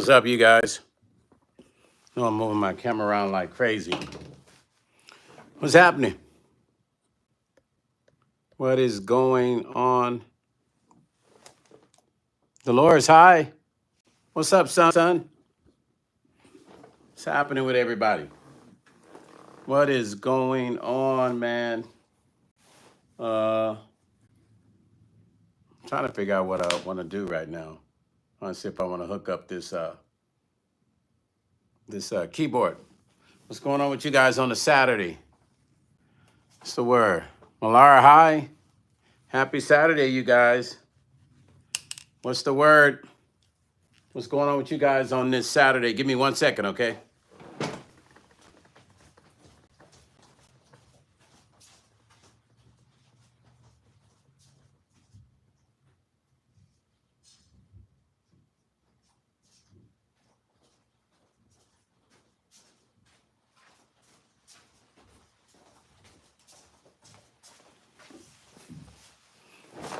What's up, you guys? No, I'm moving my camera around like crazy. What's happening? What is going on? Dolores, hi. What's up, son? What's happening with everybody? What is going on, man? I'm trying to figure out what I want to do right now. I want to see if I want to hook up this keyboard. What's going on with you guys on a Saturday? What's the word? Malara, hi. Happy Saturday, you guys. What's the word? What's going on with you guys on this Saturday? Give me 1 second, okay?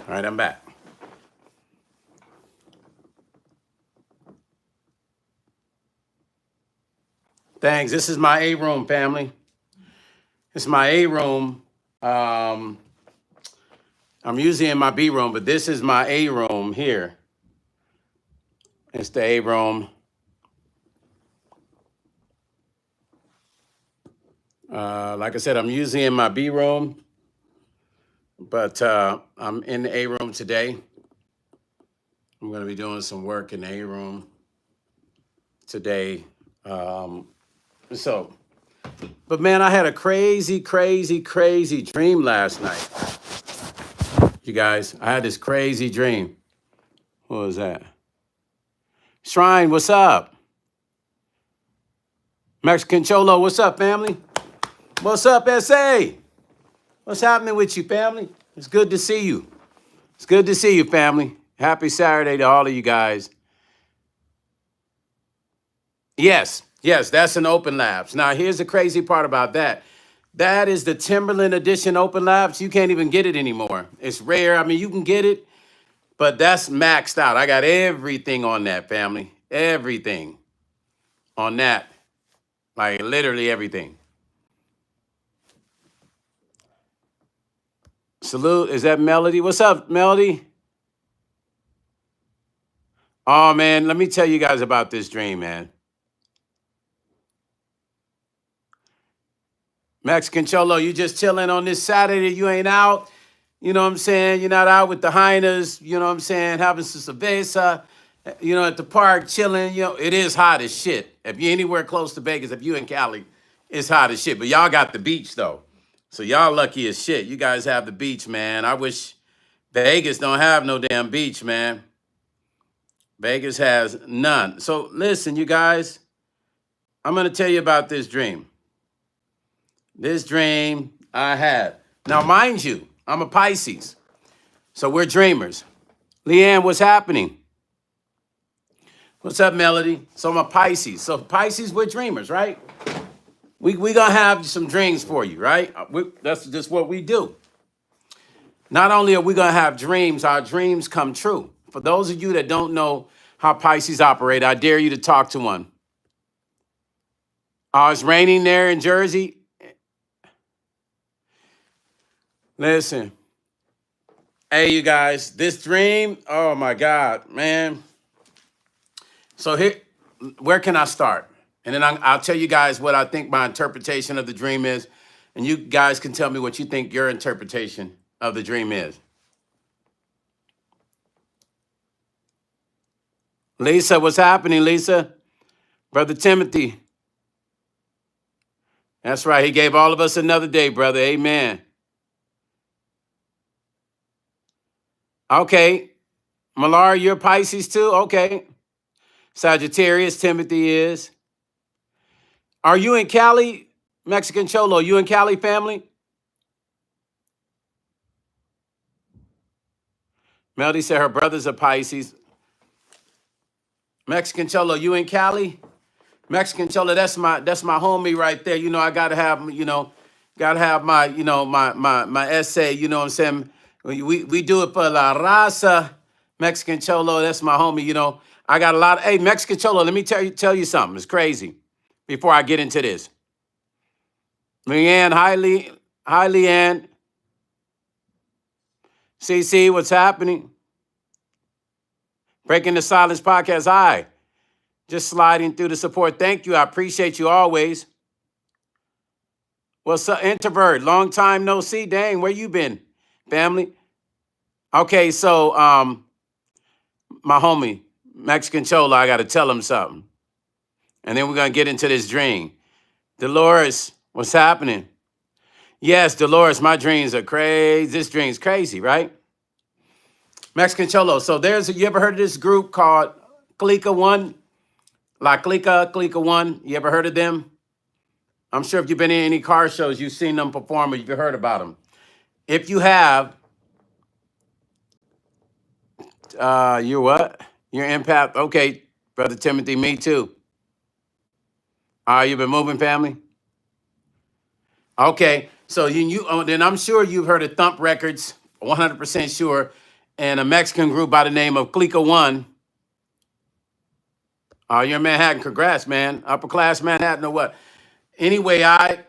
All right, I'm back. Thanks. This is my A room, family. This is my A room. I'm usually in my B room, but this is my A room here. It's the A room. Like I said, I'm usually in my B room, but I'm in the A room today. I'm going to be doing some work in the A room today. But man, I had a crazy dream last night. You guys, I had this crazy dream. What was that? Shrine, what's up? Mexican Cholo, what's up, family? What's up, SA? What's happening with you, family? It's good to see you. It's good to see you, family. Happy Saturday to all of you guys. Yes, that's an Open Labs. Now, here's the crazy part about that. That is the Timberland Edition Open Labs. You can't even get it anymore. It's rare. I mean, you can get it, but that's maxed out. I got everything on that, family. Everything on that. Like, literally everything. Salute. Is that Melody? What's up, Melody? Oh, man, let me tell you guys about this dream, man. Mexican Cholo, you just chilling on this Saturday. You ain't out. You know what I'm saying? You're not out with the hyenas. You know what I'm saying? Having some cerveza, you know, at the park, chilling. You know, it is hot as shit. If you're anywhere close to Vegas, if you in Cali, it's hot as shit. But y'all got the beach, though. So y'all lucky as shit. You guys have the beach, man. I wish Vegas don't have no damn beach, man. Vegas has none. So listen, you guys, I'm going to tell you about this dream. This dream I had. Now, mind you, I'm a Pisces, so we're dreamers. Leanne, what's happening? What's up, Melody? So I'm a Pisces. So Pisces, we're dreamers, right? We gonna have some dreams for you, right? That's just what we do. Not only are we gonna have dreams, our dreams come true. For those of you that don't know how Pisces operate, I dare you to talk to one. It's raining there in Jersey. Listen. Hey, you guys, this dream, oh my God, man. So here, where can I start? And then I'll tell you guys what I think my interpretation of the dream is. And you guys can tell me what you think your interpretation of the dream is. Lisa, what's happening, Lisa? Brother Timothy. That's right. He gave all of us another day, brother. Amen. Okay. Malar, you're Pisces too? Okay. Sagittarius, Timothy is. Are you in Cali, Mexican Cholo? You in Cali, family? Melody said her brother's a Pisces. Mexican Cholo, you in Cali? Mexican Cholo, that's my homie right there. You know, I gotta have my, my essay, you know what I'm saying? We do it for La Raza. Mexican Cholo, that's my homie, you know. I got a lot of, hey, Mexican Cholo, let me tell you something. It's crazy before I get into this. Leanne, hi, Leanne. CC, what's happening? Breaking the Silence podcast. Hi. Just sliding through the support. Thank you. I appreciate you always. What's up, introvert? Long time no see. Dang, where you been, family? Okay, so my homie, Mexican Cholo, I got to tell him something. And then we're going to get into this dream. Dolores, what's happening? Yes, Dolores, my dreams are crazy. This dream's crazy, right? Mexican Cholo. So you ever heard of this group called Clica One? La Clica One. You ever heard of them? I'm sure if you've been in any car shows, you've seen them perform or you've heard about them. If you have, you're what? You're empath. Okay, Brother Timothy, me too. You've been moving, family? Okay, so then I'm sure you've heard of Thump Records, 100% sure, and a Mexican group by the name of Clica One. You're in Manhattan. Congrats, man. Upper class Manhattan or what? Anyway, I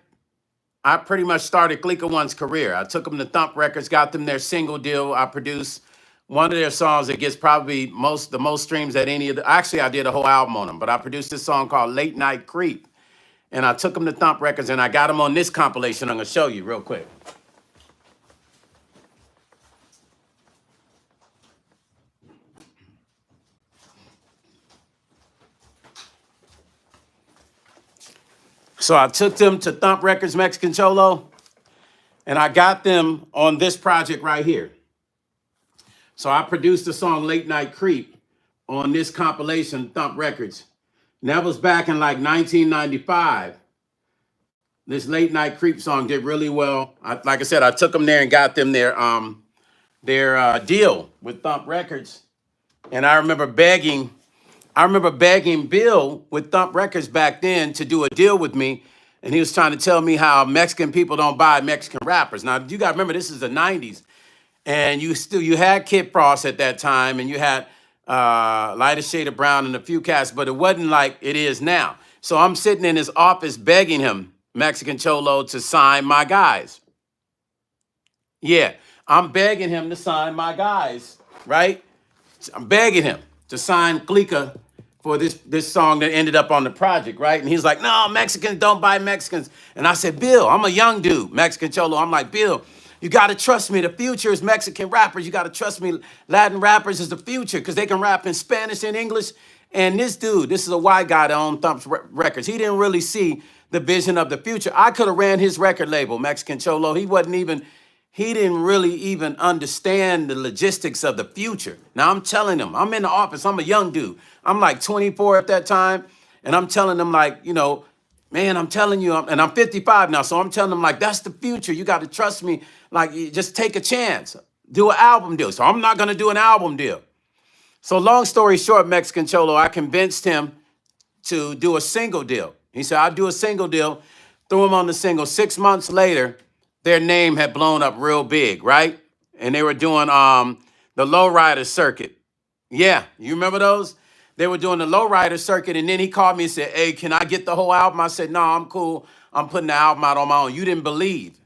pretty much started Clica One's career. I took them to Thump Records, got them their single deal. I produced one of their songs that gets probably the most streams at any of the. Actually, I did a whole album on them, but I produced this song called Late Night Creep. And I took them to Thump Records and I got them on this compilation I'm going to show you real quick. So I took them to Thump Records, Mexican Cholo, and I got them on this project right here. So I produced the song Late Night Creep on this compilation, Thump Records. And that was back in like 1995. This Late Night Creep song did really well. Like I said, I took them there and got them their deal with Thump Records. And I remember begging Bill with Thump Records back then to do a deal with me. And he was trying to tell me how Mexican people don't buy Mexican rappers. Now, you got to remember, this is the 90s. And you had Kid Frost at that time, and you had Lighter Shade of Brown and a few cats, but it wasn't like it is now. So I'm sitting in his office begging him, Mexican Cholo, to sign my guys. Yeah, I'm begging him to sign my guys, right? I'm begging him to sign Clica for this song that ended up on the project, right? And he's like, no, Mexicans don't buy Mexicans. And I said, Bill, I'm a young dude, Mexican Cholo. I'm like, Bill, you got to trust me. The future is Mexican rappers. You got to trust me. Latin rappers is the future because they can rap in Spanish and English. And this dude, this is a white guy that owned Thump's Records. He didn't really see the vision of the future. I could have ran his record label, Mexican Cholo. He didn't really even understand the logistics of the future. Now I'm telling him, I'm in the office. I'm a young dude. I'm like 24 at that time. And I'm telling them like, man, I'm telling you, and I'm 55 now. So I'm telling them like, that's the future. You got to trust me. Like, you just take a chance. Do an album deal. So I'm not going to do an album deal. So long story short, Mexican Cholo, I convinced him to do a single deal. He said, I'll do a single deal. Threw him on the single. 6 months later, their name had blown up real big, right? And they were doing the lowrider circuit. Yeah, you remember those? They were doing the lowrider circuit, and then he called me and said, hey, can I get the whole album? I said, no, I'm cool. I'm putting the album out on my own. You didn't believe.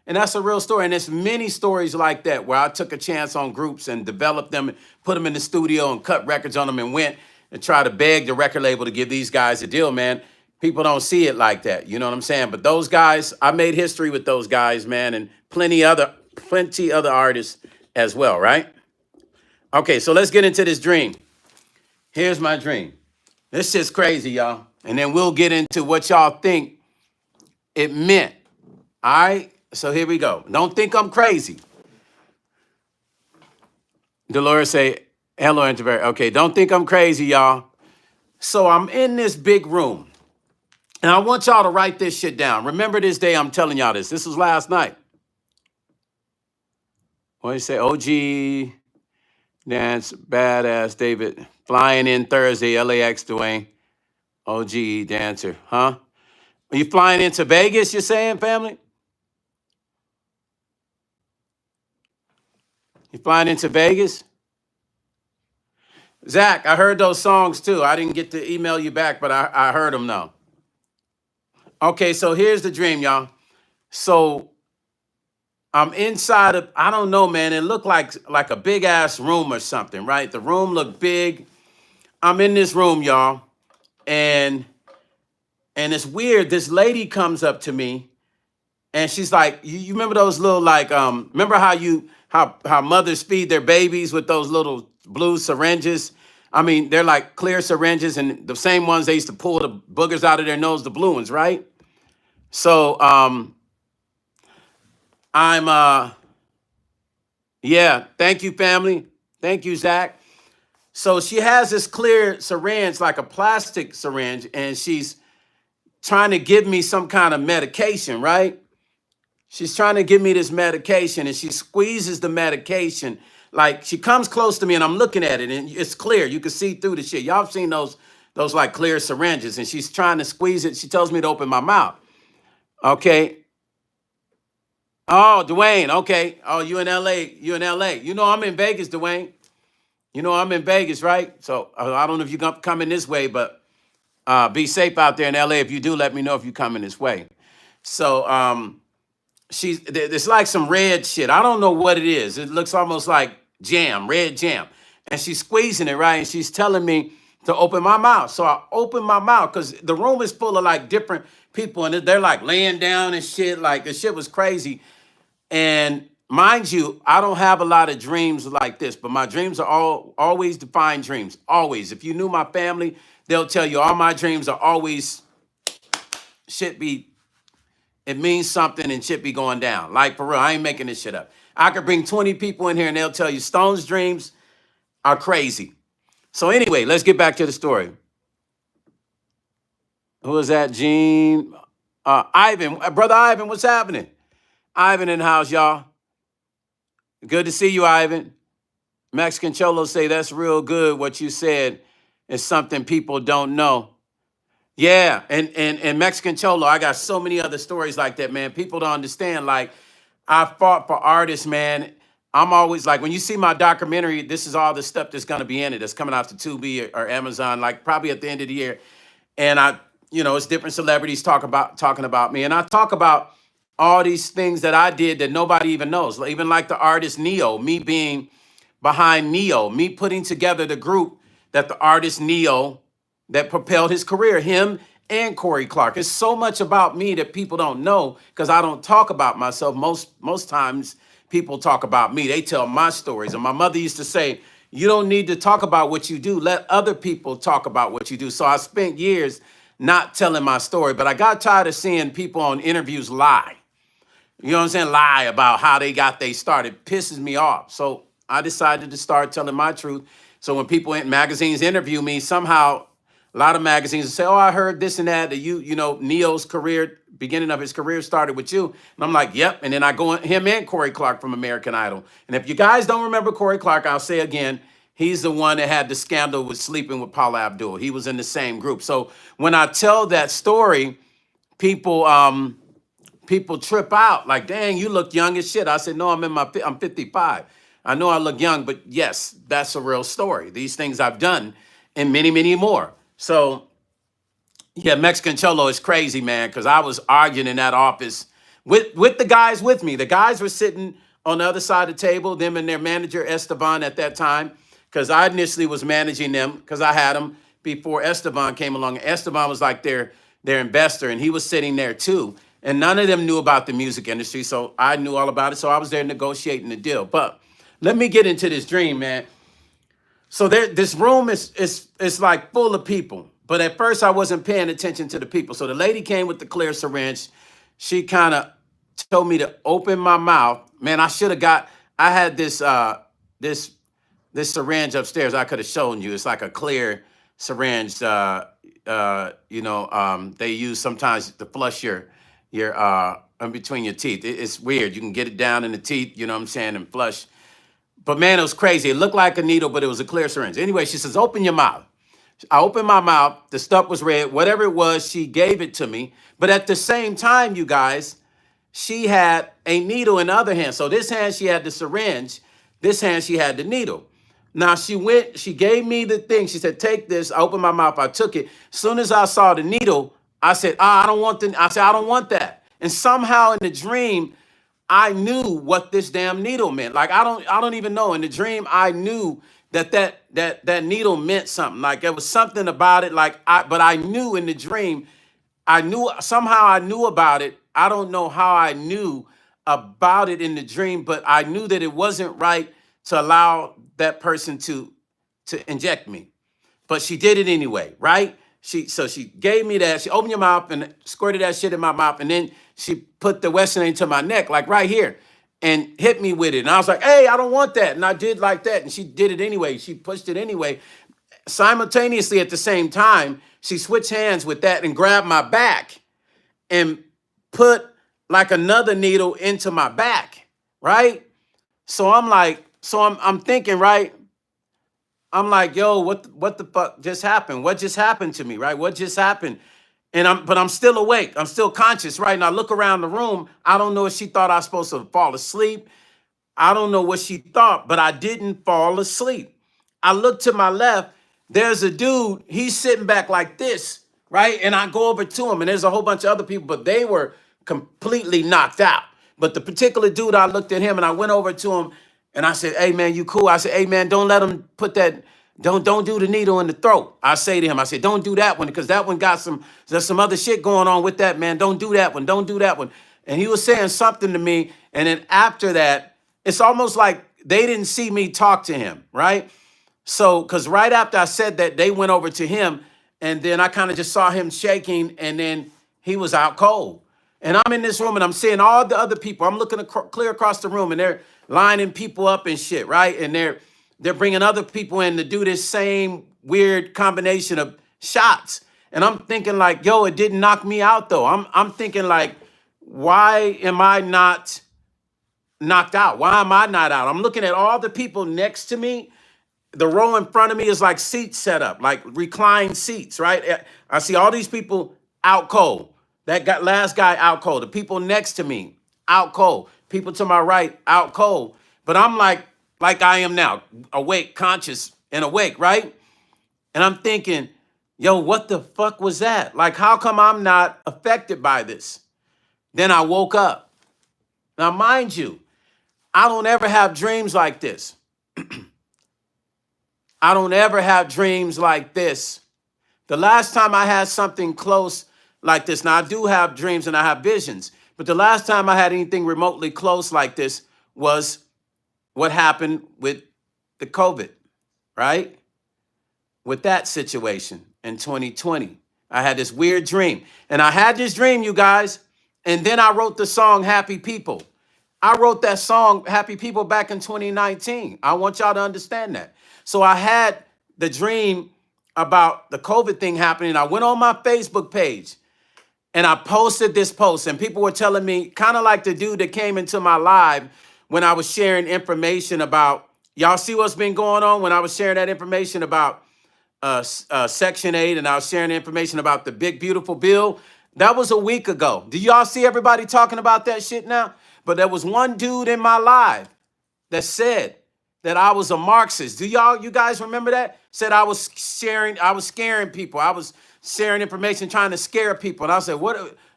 And that's a real story. And there's many stories like that where I took a chance on groups and developed them, and put them in the studio and cut records on them and went and tried to beg the record label to give these guys a deal, man. People don't see it like that. You know what I'm saying? But those guys, I made history with those guys, man, and plenty other artists as well, right? Okay, so let's get into this dream. Here's my dream. This shit's crazy, y'all. And then we'll get into what y'all think it meant. All right? So here we go. Don't think I'm crazy. Dolores say, hello, introvert. Okay, don't think I'm crazy, y'all. So I'm in this big room. And I want y'all to write this shit down. Remember this day I'm telling y'all this. This was last night. What did you say? OG, Dance, Badass, David. Flying in Thursday, LAX, Dwayne. OG, Dancer. Huh? Are you flying into Vegas, you're saying, family? You flying into Vegas? Zach, I heard those songs too. I didn't get to email you back, but I heard them now. Okay, so here's the dream, y'all. So I'm inside of, I don't know, man. It looked like a big ass room or something, right? The room looked big. I'm in this room, y'all, and it's weird. This lady comes up to me and she's like, you remember those little like remember how mothers feed their babies with those little blue syringes? I mean, they're like clear syringes and the same ones they used to pull the boogers out of their nose, the blue ones, right? So I'm yeah, thank you, family. Thank you, Zach. So she has this clear syringe, like a plastic syringe, and she's trying to give me some kind of medication, right? She's trying to give me this medication and she squeezes the medication. Like she comes close to me and I'm looking at it and it's clear. You can see through the shit. Y'all have seen those like clear syringes and she's trying to squeeze it. She tells me to open my mouth. Okay. Oh, Dwayne. Okay. Oh, you in LA. You in LA. You know I'm in Vegas, Dwayne. You know I'm in Vegas, right? So I don't know if you're coming this way, but be safe out there in LA. If you do, let me know if you're coming this way. So it's like some red shit. I don't know what it is. It looks almost like jam, red jam. And she's squeezing it, right? And she's telling me to open my mouth. So I open my mouth because the room is full of like different people and they're like laying down and shit. Like the shit was crazy. And mind you, I don't have a lot of dreams like this, but my dreams are always defined dreams. Always. If you knew my family, they'll tell you all my dreams are always shit be, it means something and shit be going down. Like for real, I ain't making this shit up. I could bring 20 people in here and they'll tell you Stone's dreams are crazy. So anyway, let's get back to the story. Who is that, Gene? Ivan, brother Ivan, what's happening? Ivan in the house, y'all. Good to see you, Ivan. Mexican Cholo say that's real good. What you said is something people don't know. Yeah, and Mexican Cholo, I got so many other stories like that, man. People don't understand. Like, I fought for artists, man. I'm always like, when you see my documentary, this is all the stuff that's gonna be in it. That's coming out to Tubi or Amazon, like probably at the end of the year. And it's different celebrities talking about me, and I talk about all these things that I did that nobody even knows. Even like the artist Neo, me being behind Neo, me putting together the group that the artist Neo that propelled his career, him and Corey Clark. It's so much about me that people don't know because I don't talk about myself. Most times people talk about me. They tell my stories. And my mother used to say, you don't need to talk about what you do. Let other people talk about what you do. So I spent years not telling my story, but I got tired of seeing people on interviews lie. You know what I'm saying? Lie about how they got they started. It pisses me off. So I decided to start telling my truth. So when people in magazines interview me, somehow a lot of magazines say, oh, I heard this and that Neo's career, beginning of his career started with you. And I'm like, yep. And then I go him and Corey Clark from American Idol. And if you guys don't remember Corey Clark, I'll say again, he's the one that had the scandal with sleeping with Paula Abdul. He was in the same group. So when I tell that story, people trip out like, dang, you look young as shit. I said, no, I'm 55. I know I look young, but yes, that's a real story. These things I've done and many, many more. So yeah, Mexican Cholo is crazy, man, because I was arguing in that office with the guys with me. The guys were sitting on the other side of the table, them and their manager, Esteban, at that time, because I initially was managing them because I had them before Esteban came along. Esteban was like their investor, and he was sitting there too. And none of them knew about the music industry, so I knew all about it. So I was there negotiating the deal. But let me get into this dream, man. So this room is like full of people. But at first I wasn't paying attention to the people. So the lady came with the clear syringe. She kind of told me to open my mouth. Man, I had this syringe upstairs. I could have shown you. It's like a clear syringe. They use sometimes to flush your in between your teeth. It's weird. You can get it down in the teeth, you know what I'm saying, and flush. But man, it was crazy. It looked like a needle, but it was a clear syringe. Anyway, she says, open your mouth. I opened my mouth. The stuff was red. Whatever it was, she gave it to me. But at the same time, you guys, she had a needle in the other hand. So this hand, she had the syringe. This hand, she had the needle. Now she gave me the thing. She said, take this. I opened my mouth. I took it. As soon as I saw the needle, I said, I don't want I said, I don't want that. And somehow in the dream, I knew what this damn needle meant. Like I don't even know. In the dream, I knew that needle meant something. Like there was something about it. But I knew in the dream, I knew about it. I don't know how I knew about it in the dream, but I knew that it wasn't right to allow that person to inject me. But she did it anyway, right? She gave me that. She opened your mouth and squirted that shit in my mouth, and then she put the Western into my neck, like right here, and hit me with it. And I was like, hey, I don't want that. And I did like that. And she did it anyway. She pushed it anyway. Simultaneously at the same time, she switched hands with that and grabbed my back and put like another needle into my back, right? So I'm thinking, right? I'm like, yo, what the fuck just happened? What just happened to me, right? What just happened? But I'm still awake. I'm still conscious, right? And I look around the room. I don't know if she thought I was supposed to fall asleep. I don't know what she thought, but I didn't fall asleep. I look to my left. There's a dude. He's sitting back like this, right? And I go over to him, and there's a whole bunch of other people, but they were completely knocked out. But the particular dude, I looked at him, and I went over to him, and I said, hey, man, you cool? I said, hey, man, don't let him put that, don't do the needle in the throat. I say to him, I said, don't do that one, because that one there's some other shit going on with that, man. Don't do that one. Don't do that one. And he was saying something to me. And then after that, it's almost like they didn't see me talk to him, right? So, because right after I said that, they went over to him, and then I kind of just saw him shaking, and then he was out cold. And I'm in this room, and I'm seeing all the other people. I'm looking clear across the room, and they're lining people up and shit, right? And they're bringing other people in to do this same weird combination of shots. And I'm thinking like, yo, it didn't knock me out though. I'm thinking like, why am I not knocked out? Why am I not out? I'm looking at all the people next to me. The row in front of me is like seats set up, like reclined seats, right? I see all these people out cold. Last guy out cold. The people next to me out cold. People to my right out cold. But I'm like I am now, awake, conscious, and awake, right? And I'm thinking, yo, what the fuck was that? Like, how come I'm not affected by this? Then I woke up. Now, mind you, I don't ever have dreams like this. I don't ever have dreams like this. The last time I had something close like this, now I do have dreams and I have visions, but the last time I had anything remotely close like this was what happened with the COVID, right? With that situation in 2020. I had this weird dream. And I had this dream, you guys, and then I wrote the song Happy People. I wrote that song Happy People back in 2019. I want y'all to understand that. So I had the dream about the COVID thing happening. I went on my Facebook page and I posted this post, and people were telling me, kind of like the dude that came into my live when I was sharing information about, y'all see what's been going on when I was sharing that information about Section 8, and I was sharing information about the big, beautiful bill. That was a week ago. Do y'all see everybody talking about that shit now? But there was one dude in my live that said that I was a Marxist. You guys remember that? Said I was scaring people. I was sharing information, trying to scare people. And I said,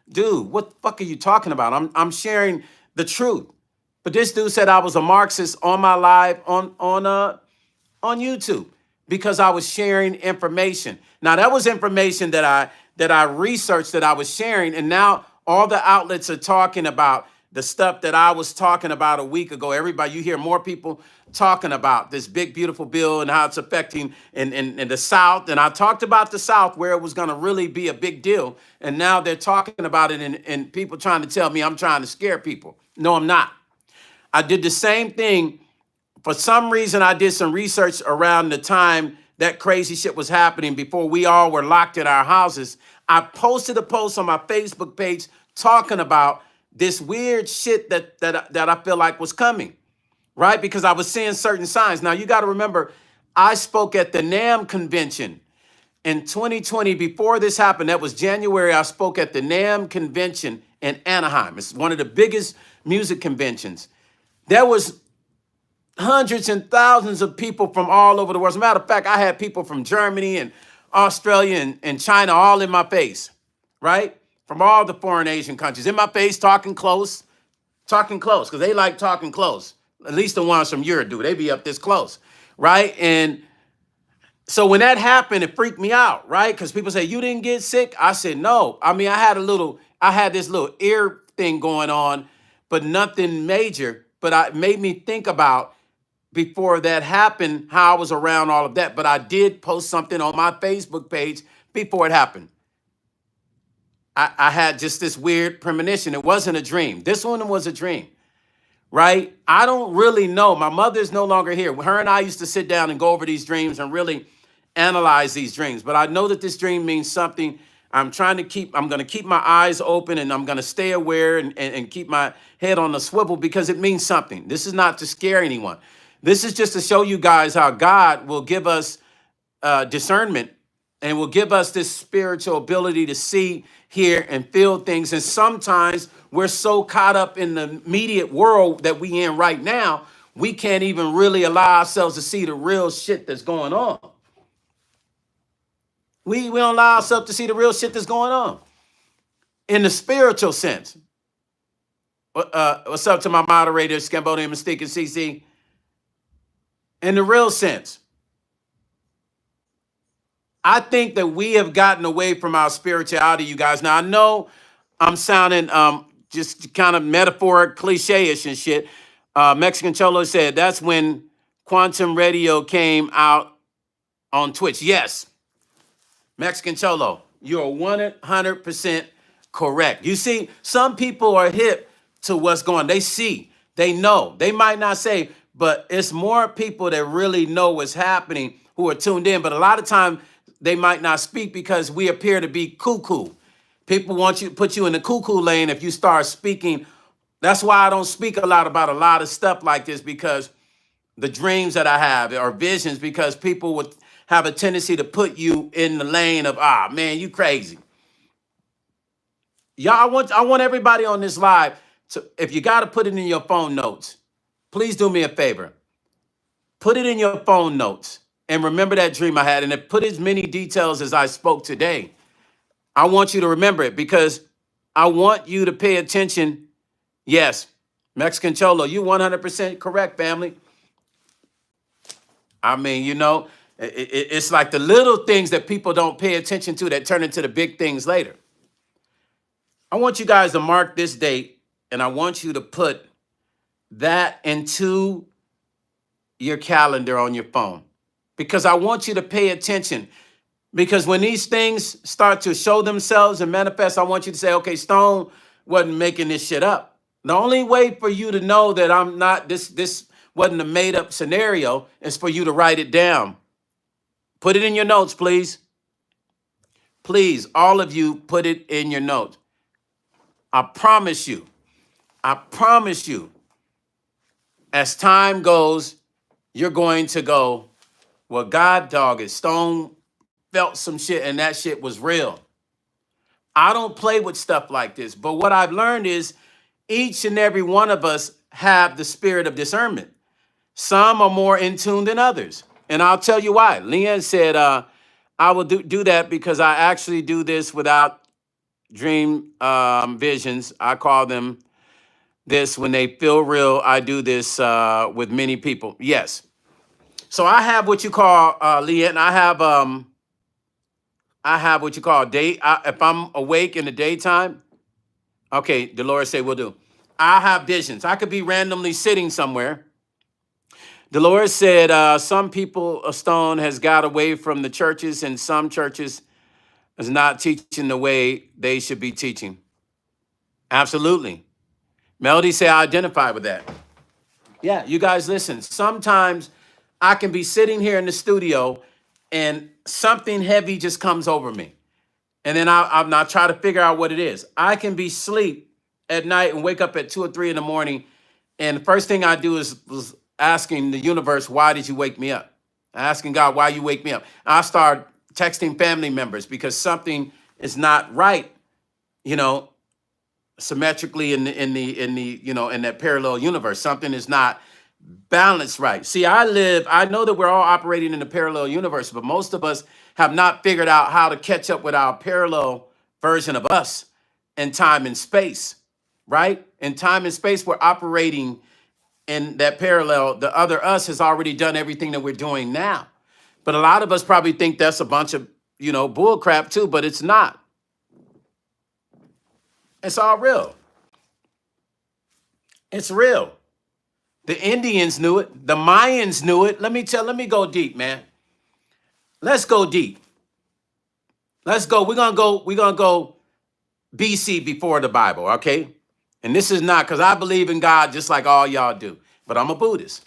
dude, what the fuck are you talking about? I'm sharing the truth. But this dude said I was a Marxist on my live on YouTube because I was sharing information. Now that was information that I researched, that I was sharing, and now all the outlets are talking about the stuff that I was talking about a week ago. Everybody, you hear more people talking about this big, beautiful bill and how it's affecting in the South. And I talked about the South where it was going to really be a big deal. And now they're talking about it and people trying to tell me I'm trying to scare people. No, I'm not. I did the same thing. For some reason, I did some research around the time that crazy shit was happening before we all were locked in our houses. I posted a post on my Facebook page talking about this weird shit that I feel like was coming, right? Because I was seeing certain signs. Now, you got to remember, I spoke at the NAMM convention in 2020. Before this happened, that was January, I spoke at the NAMM convention in Anaheim. It's one of the biggest music conventions. There was hundreds and thousands of people from all over the world. As a matter of fact, I had people from Germany and Australia and China all in my face, right? From all the foreign Asian countries in my face, talking close, because they like talking close. At least the ones from Europe do. They be up this close, right? And so when that happened, it freaked me out, right? Because people say, you didn't get sick? I said, no. I mean, I had this little ear thing going on, but nothing major. But it made me think about before that happened, how I was around all of that. But I did post something on my Facebook page before it happened. I had just this weird premonition. It wasn't a dream. This one was a dream, right? I don't really know. My mother is no longer here. Her and I used to sit down and go over these dreams and really analyze these dreams. But I know that this dream means something. I'm going to keep my eyes open, and I'm going to stay aware and keep my head on the swivel, because it means something. This is not to scare anyone. This is just to show you guys how God will give us discernment and will give us this spiritual ability to see, hear, and feel things. And sometimes we're so caught up in the immediate world that we in right now, we can't even really allow ourselves to see the real shit that's going on. We don't allow ourselves to see the real shit that's going on in the spiritual sense. What's up to my moderators, Cambodian Mystique and CC? In the real sense, I think that we have gotten away from our spirituality, you guys. Now, I know I'm sounding just kind of metaphoric, cliche-ish and shit. Mexican Cholo said that's when quantum radio came out on Twitch. Yes, Mexican Cholo, you're 100% correct. You see, some people are hip to what's going on. They see, they know. They might not say, but it's more people that really know what's happening who are tuned in. But a lot of time they might not speak because we appear to be cuckoo. People want you to put you in the cuckoo lane if you start speaking. That's why I don't speak a lot about a lot of stuff like this, because the dreams that I have are visions, because people would have a tendency to put you in the lane of, man, you crazy. Y'all, I want everybody on this live to, if you got to put it in your phone notes, please do me a favor. Put it in your phone notes and remember that dream I had, and put as many details as I spoke today. I want you to remember it, because I want you to pay attention. Yes, Mexican Cholo, you 100% correct, family. I mean, you know, it's like the little things that people don't pay attention to that turn into the big things later. I want you guys to mark this date, and I want you to put that into your calendar on your phone, because I want you to pay attention. Because when these things start to show themselves and manifest, I want you to say, okay, Stone wasn't making this shit up. The only way for you to know that I'm not, this wasn't a made up scenario, is for you to write it down. Put it in your notes, please. Please, all of you, put it in your notes. I promise you, as time goes, you're going to go, well, God dog it, Stone felt some shit and that shit was real. I don't play with stuff like this, but what I've learned is each and every one of us have the spirit of discernment. Some are more in tune than others. And I'll tell you why. Leanne said, I will do that because I actually do this without dream visions. I call them this when they feel real. I do this with many people. Yes. So I have what you call, Leanne, I have what you call day. If I'm awake in the daytime, okay, Dolores say we'll do. I have visions. I could be randomly sitting somewhere. Dolores said some people, Stone has got away from the churches, and some churches is not teaching the way they should be teaching. Absolutely. Melody say I identify with that. Yeah, you guys listen. Sometimes I can be sitting here in the studio and something heavy just comes over me. And then I'll try to figure out what it is. I can be asleep at night and wake up at 2 or 3 in the morning. And the first thing I do is asking the universe, why did you wake me up? Asking God, why you wake me up? I start texting family members because something is not right, you know, symmetrically in the you know, in that parallel universe. Something is not balance right. See, I know that we're all operating in a parallel universe, but most of us have not figured out how to catch up with our parallel version of us in time and space, right? In time and space, we're operating in that parallel. The other us has already done everything that we're doing now. But a lot of us probably think that's a bunch of, bull crap too, but it's not. It's all real. It's real. The Indians knew it. The Mayans knew it. Let me go deep, man. Let's go deep. Let's go. We're gonna go BC before the Bible, okay? And this is not because I believe in God just like all y'all do, but I'm a Buddhist.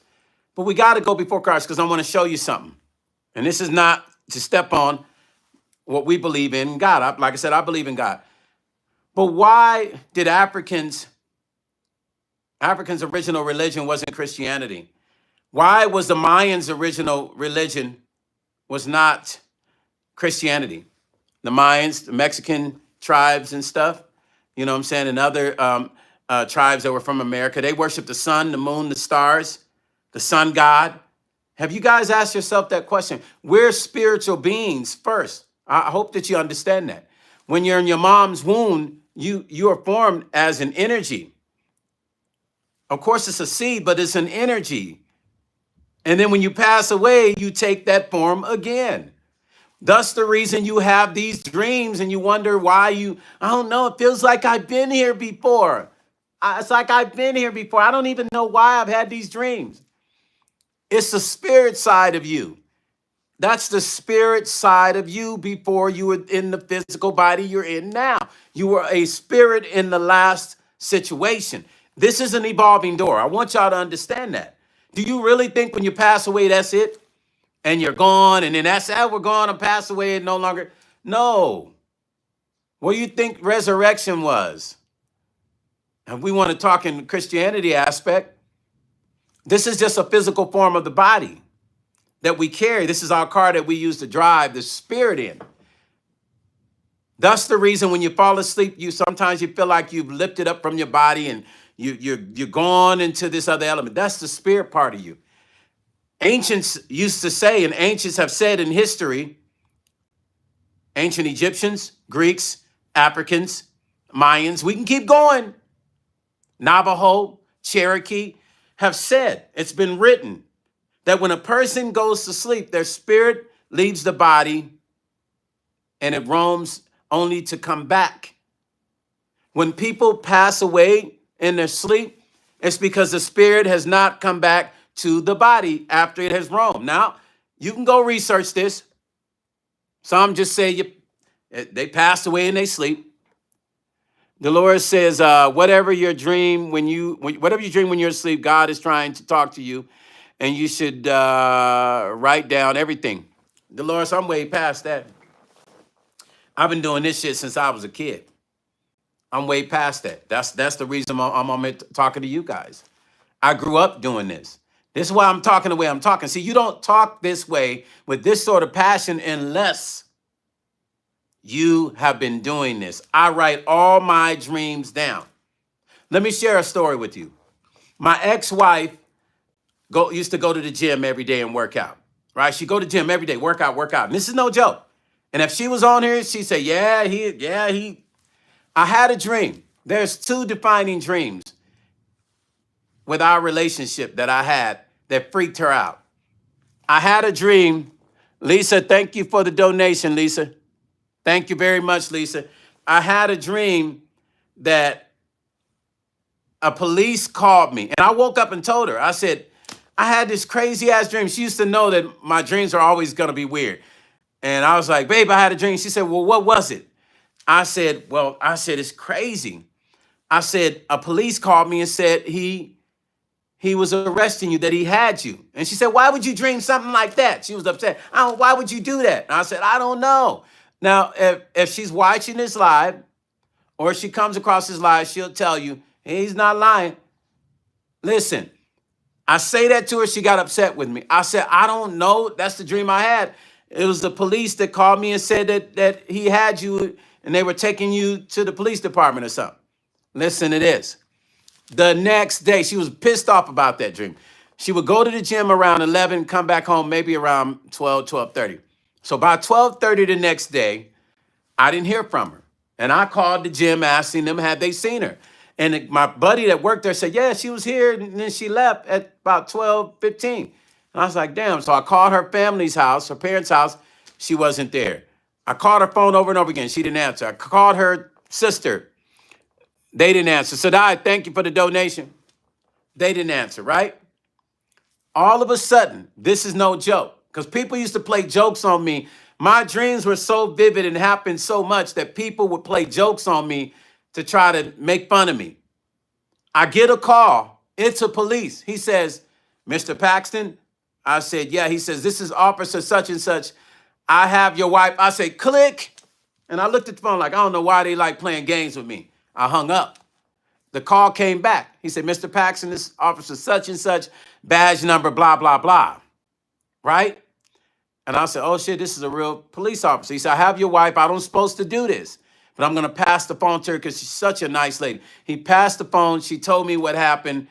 But we got to go before Christ because I want to show you something. And this is not to step on what we believe in God. Like I said, I believe in God. But why did Africans' original religion wasn't Christianity? Why was the Mayans' original religion was not Christianity? The Mayans, the Mexican tribes and stuff, you know what I'm saying, and other tribes that were from America, they worshiped the sun, the moon, the stars, the sun god. Have you guys asked yourself that question? We're spiritual beings first. I hope that you understand that. When you're in your mom's womb, you are formed as an energy. Of course, it's a seed, but it's an energy. And then when you pass away, you take that form again. Thus the reason you have these dreams and you wonder why I don't know, it feels like I've been here before. It's like I've been here before. I don't even know why I've had these dreams. It's the spirit side of you. That's the spirit side of you before you were in the physical body you're in now. You were a spirit in the last situation. This is an evolving door. I want y'all to understand that. Do you really think when you pass away, that's it? And you're gone, and then that's it, we're gone and pass away and no longer. No. What do you think resurrection was? And we want to talk in Christianity aspect. This is just a physical form of the body that we carry. This is our car that we use to drive the spirit in. That's the reason when you fall asleep, sometimes you feel like you've lifted up from your body and you're gone into this other element. That's the spirit part of you. Ancients used to say, and ancients have said in history, ancient Egyptians, Greeks, Africans, Mayans, we can keep going. Navajo, Cherokee have said, it's been written, that when a person goes to sleep, their spirit leaves the body and it roams only to come back. When people pass away in their sleep, it's because the spirit has not come back to the body after it has roamed. Now, you can go research this. Some just say they passed away in their sleep. The Lord says, whatever you dream when you're asleep, God is trying to talk to you, and you should write down everything. The Lord says, I'm way past that. I've been doing this shit since I was a kid. I'm way past that. That's the reason I'm talking to you guys. I grew up doing this. This is why I'm talking the way I'm talking. See, you don't talk this way with this sort of passion unless you have been doing this. I write all my dreams down. Let me share a story with you. My ex-wife used to go to the gym every day and work out, right? She'd go to the gym every day, work out. And this is no joke. And if she was on here, she'd say, I had a dream. There's two defining dreams with our relationship that I had that freaked her out. I had a dream. Lisa, thank you for the donation, Lisa. Thank you very much, Lisa. I had a dream that a police called me. And I woke up and told her, I said, I had this crazy ass dream. She used to know that my dreams are always going to be weird. And I was like, babe, I had a dream. She said, well, what was it? I said, it's crazy. I said, a police called me and said he was arresting you, that he had you. And she said, why would you dream something like that? She was upset. Why would you do that? And I said, I don't know. Now, if she's watching this live or she comes across this live, she'll tell you, hey, he's not lying. Listen, I say that to her. She got upset with me. I said, I don't know. That's the dream I had. It was the police that called me and said that he had you and they were taking you to the police department or something. Listen to this. The next day, she was pissed off about that dream. She would go to the gym around 11, come back home maybe around 12, 12:30. So by 12:30 the next day, I didn't hear from her. And I called the gym asking them, had they seen her? And my buddy that worked there said, yeah, she was here. And then she left at about 12:15. And I was like, damn. So I called her family's house, her parents' house. She wasn't there. I called her phone over and over again. She didn't answer. I called her sister. They didn't answer. Sadai, thank you for the donation. They didn't answer, right? All of a sudden, this is no joke, because people used to play jokes on me. My dreams were so vivid and happened so much that people would play jokes on me to try to make fun of me. I get a call. It's a police. He says, Mr. Paxton? I said, yeah. He says, this is Officer such and such. I have your wife. I say, click. And I looked at the phone like, I don't know why they like playing games with me. I hung up. The call came back. He said, Mr. Paxton, this is Officer such and such, badge number, blah, blah, blah. Right? And I said, oh, shit, this is a real police officer. He said, I have your wife. I don't supposed to do this, but I'm going to pass the phone to her because she's such a nice lady. He passed the phone. She told me what happened.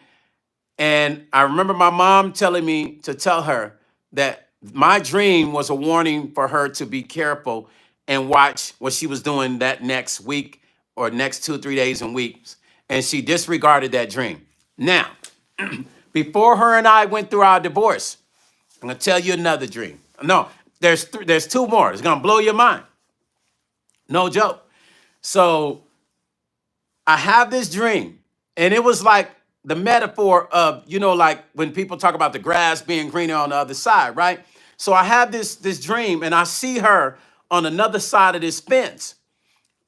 And I remember my mom telling me to tell her that my dream was a warning for her to be careful and watch what she was doing that next week or next 2 or 3 days and weeks. And she disregarded that dream. Now, before her and I went through our divorce, I'm going to tell you another dream. No, there's 2 more. It's going to blow your mind. No joke. So I have this dream, and it was like the metaphor of, you know, like when people talk about the grass being greener on the other side, right? So I have this dream, and I see her on another side of this fence.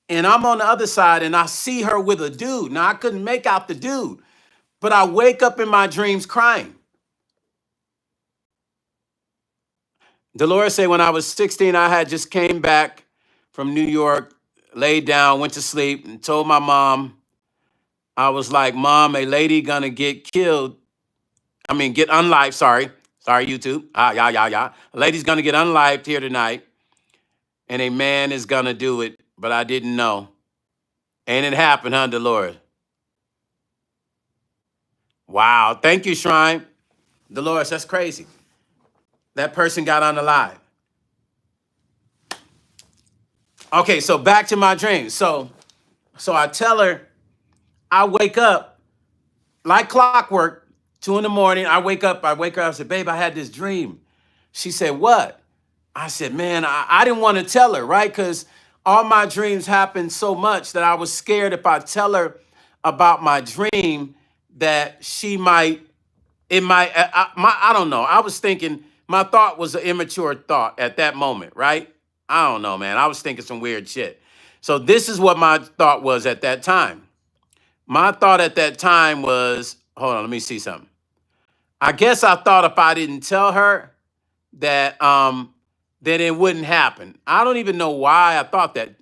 And I'm on the other side, and I see her with a dude. Now, I couldn't make out the dude, but I wake up in my dreams crying. Dolores said, when I was 16, I had just came back from New York, laid down, went to sleep, and told my mom, I was like, Mom, a lady gonna get killed. I mean, get unlived, sorry, YouTube. A lady's gonna get unlived here tonight, and a man is gonna do it, but I didn't know. And it happened, huh, Dolores? Wow, thank you, Shrine. Dolores, that's crazy. That person got unalive. Okay, so back to my dream. So I tell her, I wake up like clockwork, 2 in the morning. I wake up, I said, babe, I had this dream. She said, what? I said, man, I didn't want to tell her, right? Because all my dreams happened so much that I was scared if I tell her about my dream that she might, I don't know. I was thinking, my thought was an immature thought at that moment, right? I don't know, man. I was thinking some weird shit. So this is what my thought was at that time. My thought at that time was, hold on, let me see something. I guess I thought if I didn't tell her that it wouldn't happen. I don't even know why I thought that.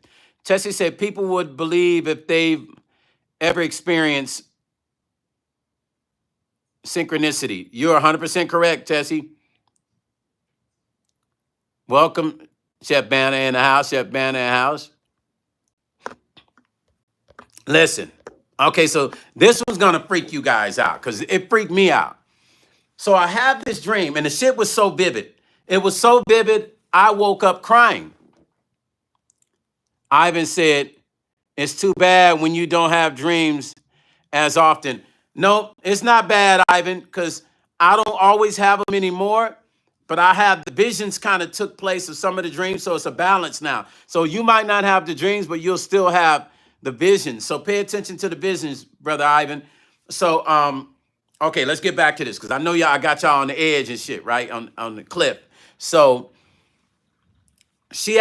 Tessie said people would believe if they've ever experienced synchronicity. You're 100% correct, Tessie. Welcome, Chef Banner in the house, Chef Banner in the house. Listen, okay, so this was gonna freak you guys out because it freaked me out. So I have this dream, and the shit was so vivid. It was so vivid, I woke up crying. Ivan said, it's too bad when you don't have dreams as often. No, it's not bad, Ivan, because I don't always have them anymore, but I have the visions kind of took place of some of the dreams, so it's a balance now. So you might not have the dreams, but you'll still have the visions. So pay attention to the visions, Brother Ivan. So, okay, let's get back to this, because I know I got y'all on the edge and shit, right, on the cliff. So she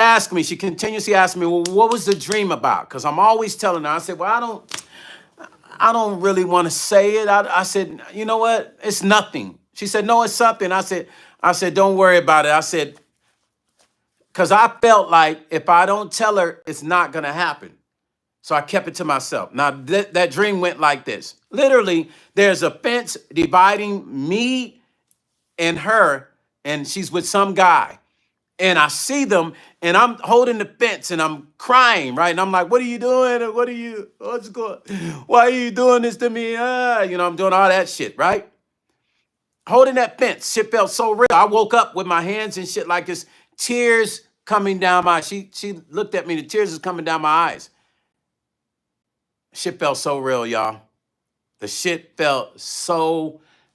continuously asked me, well, what was the dream about? Because I'm always telling her, I said, well, I don't really want to say it. I said, you know what? It's nothing. She said, no, it's something. I said, don't worry about it. I said, because I felt like if I don't tell her, it's not going to happen. So I kept it to myself. Now, that dream went like this. Literally, there's a fence dividing me and her, and she's with some guy. And I see them, and I'm holding the fence, and I'm crying, right? And I'm like, what are you doing? Why are you doing this to me? I'm doing all that shit, right? holding that fence. Shit felt so real. I woke up with my hands and shit like this, tears coming down my, she looked at me, the tears is coming down my eyes. Shit felt so real, y'all. The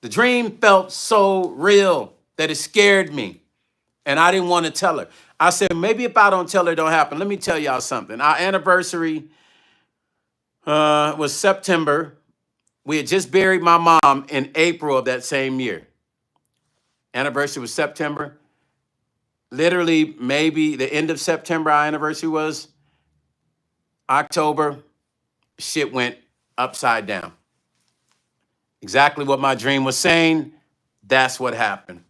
dream felt so real that it scared me. And I didn't want to tell her. I said, maybe if I don't tell her, it don't happen. Let me tell y'all something. Our anniversary was September. We had just buried my mom in April of that same year. Anniversary was September. Literally, maybe the end of September, our anniversary was October. Shit went upside down. Exactly what my dream was saying. That's what happened.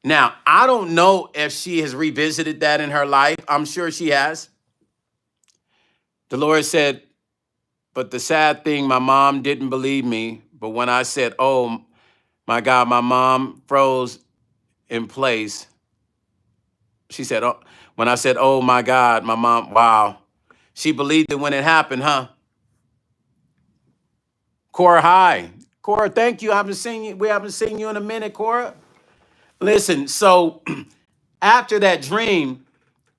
Now, I don't know if she has revisited that in her life. I'm sure she has. The Lord said, but the sad thing, my mom didn't believe me. But when I said, oh, my God, my mom froze in place. She said, oh, when I said, oh, my God, my mom, wow. She believed it when it happened, huh? Cora, hi. Cora, thank you. We haven't seen you in a minute, Cora. Listen, so after that dream,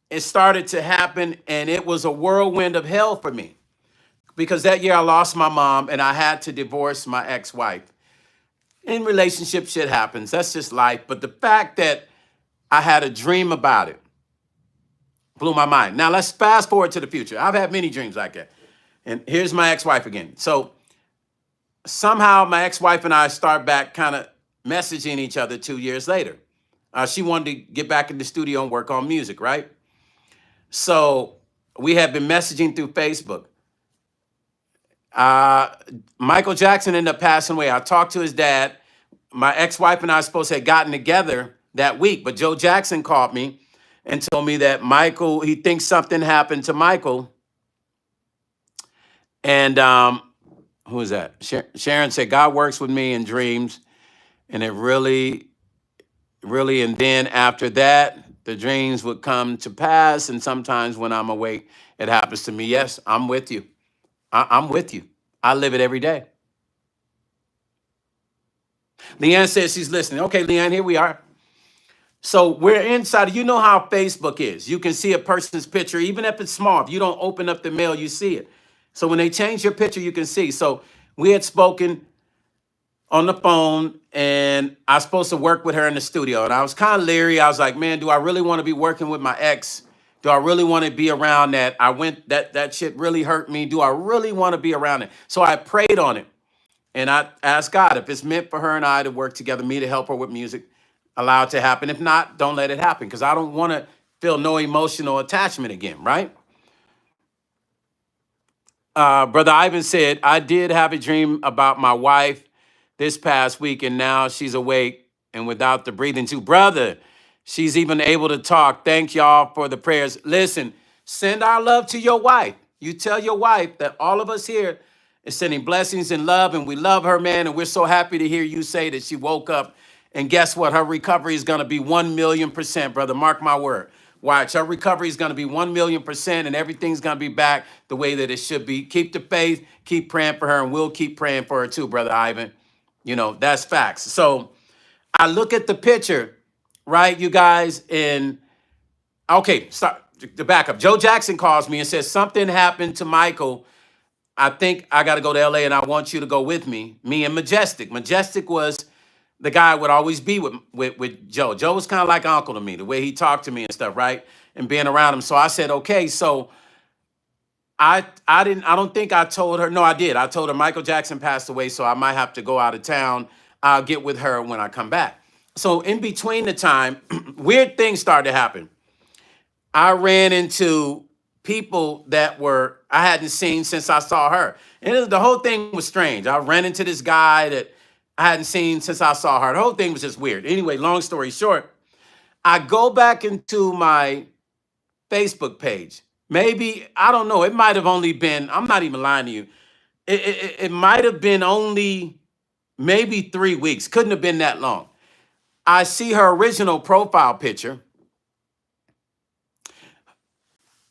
it started to happen, and it was a whirlwind of hell for me. Because that year I lost my mom, and I had to divorce my ex-wife. In relationship, shit happens. That's just life. But the fact that I had a dream about it blew my mind. Now, let's fast forward to the future. I've had many dreams like that. And here's my ex-wife again. So somehow my ex-wife and I start back kind of messaging each other 2 years later. She wanted to get back in the studio and work on music, right? So we have been messaging through Facebook. Michael Jackson ended up passing away. I talked to his dad. My ex-wife and I supposed to have gotten together that week, but Joe Jackson called me and told me that Michael, he thinks something happened to Michael. And who is that? Sharon said, God works with me in dreams. And it really, and then after that, the dreams would come to pass. And sometimes when I'm awake, it happens to me. Yes, I'm with you. I'm with you. I live it every day. Leanne says she's listening. Okay, Leanne, here we are. So we're inside. You know how Facebook is. You can see a person's picture, even if it's small. If you don't open up the mail, you see it. So when they change your picture, you can see. So we had spoken on the phone, and I was supposed to work with her in the studio. And I was kind of leery. I was like, man, do I really want to be working with my ex? Do I really want to be around that? That shit really hurt me. Do I really want to be around it? So I prayed on it. And I asked God, if it's meant for her and I to work together, me to help her with music, allow it to happen. If not, don't let it happen, because I don't want to feel no emotional attachment again, right? Brother Ivan said, I did have a dream about my wife this past week, and now she's awake and without the breathing too. Brother, she's even able to talk. Thank y'all for the prayers. Listen, send our love to your wife. You tell your wife that all of us here is sending blessings and love, and we love her, man, and we're so happy to hear you say that she woke up. And guess what? Her recovery is going to be 1,000,000%, brother. Mark my word. Watch, her recovery is going to be 1,000,000%, and everything's going to be back the way that it should be. Keep the faith, keep praying for her, and we'll keep praying for her too, brother Ivan. You know, that's facts. So I look at the picture, right, you guys, and okay, start the backup. Joe Jackson calls me and says, something happened to Michael. I think I got to go to LA, and I want you to go with me. Me and Majestic. Majestic was the guy I would always be with Joe. Joe was kind of like uncle to me, the way he talked to me and stuff, right? And being around him. So I said, okay. So I don't think I told her. No, I did. I told her Michael Jackson passed away, so I might have to go out of town. I'll get with her when I come back. So in between the time, weird things started to happen. I ran into people that I hadn't seen since I saw her. And the whole thing was strange. I ran into this guy that I hadn't seen since I saw her. The whole thing was just weird. Anyway, long story short, I go back into my Facebook page. Maybe, I don't know, it might have only been, I'm not even lying to you. It might have been only maybe 3 weeks. Couldn't have been that long. I see her original profile picture.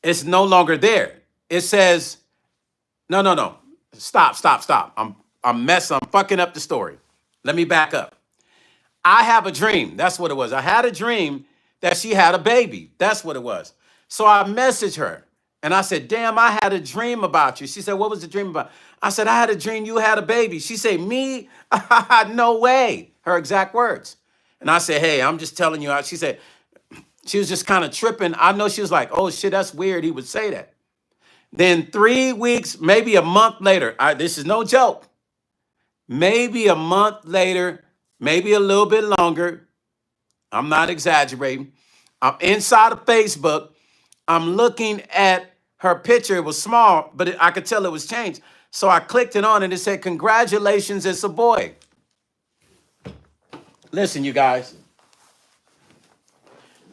It's no longer there. It says, no. Stop. I'm fucking up the story. Let me back up. I have a dream. That's what it was. I had a dream that she had a baby. That's what it was. So I messaged her and I said, damn, I had a dream about you. She said, what was the dream about? I said, I had a dream you had a baby. She said, me? No way. Her exact words. And I said, hey, I'm just telling you. She said, she was just kind of tripping. I know she was like, oh shit, that's weird. He would say that. Then 3 weeks, maybe a month later, this is no joke. Maybe a month later, maybe a little bit longer. I'm not exaggerating. I'm inside of Facebook. I'm looking at her picture. It was small, but I could tell it was changed. So I clicked it on and it said, congratulations, it's a boy. Listen, you guys.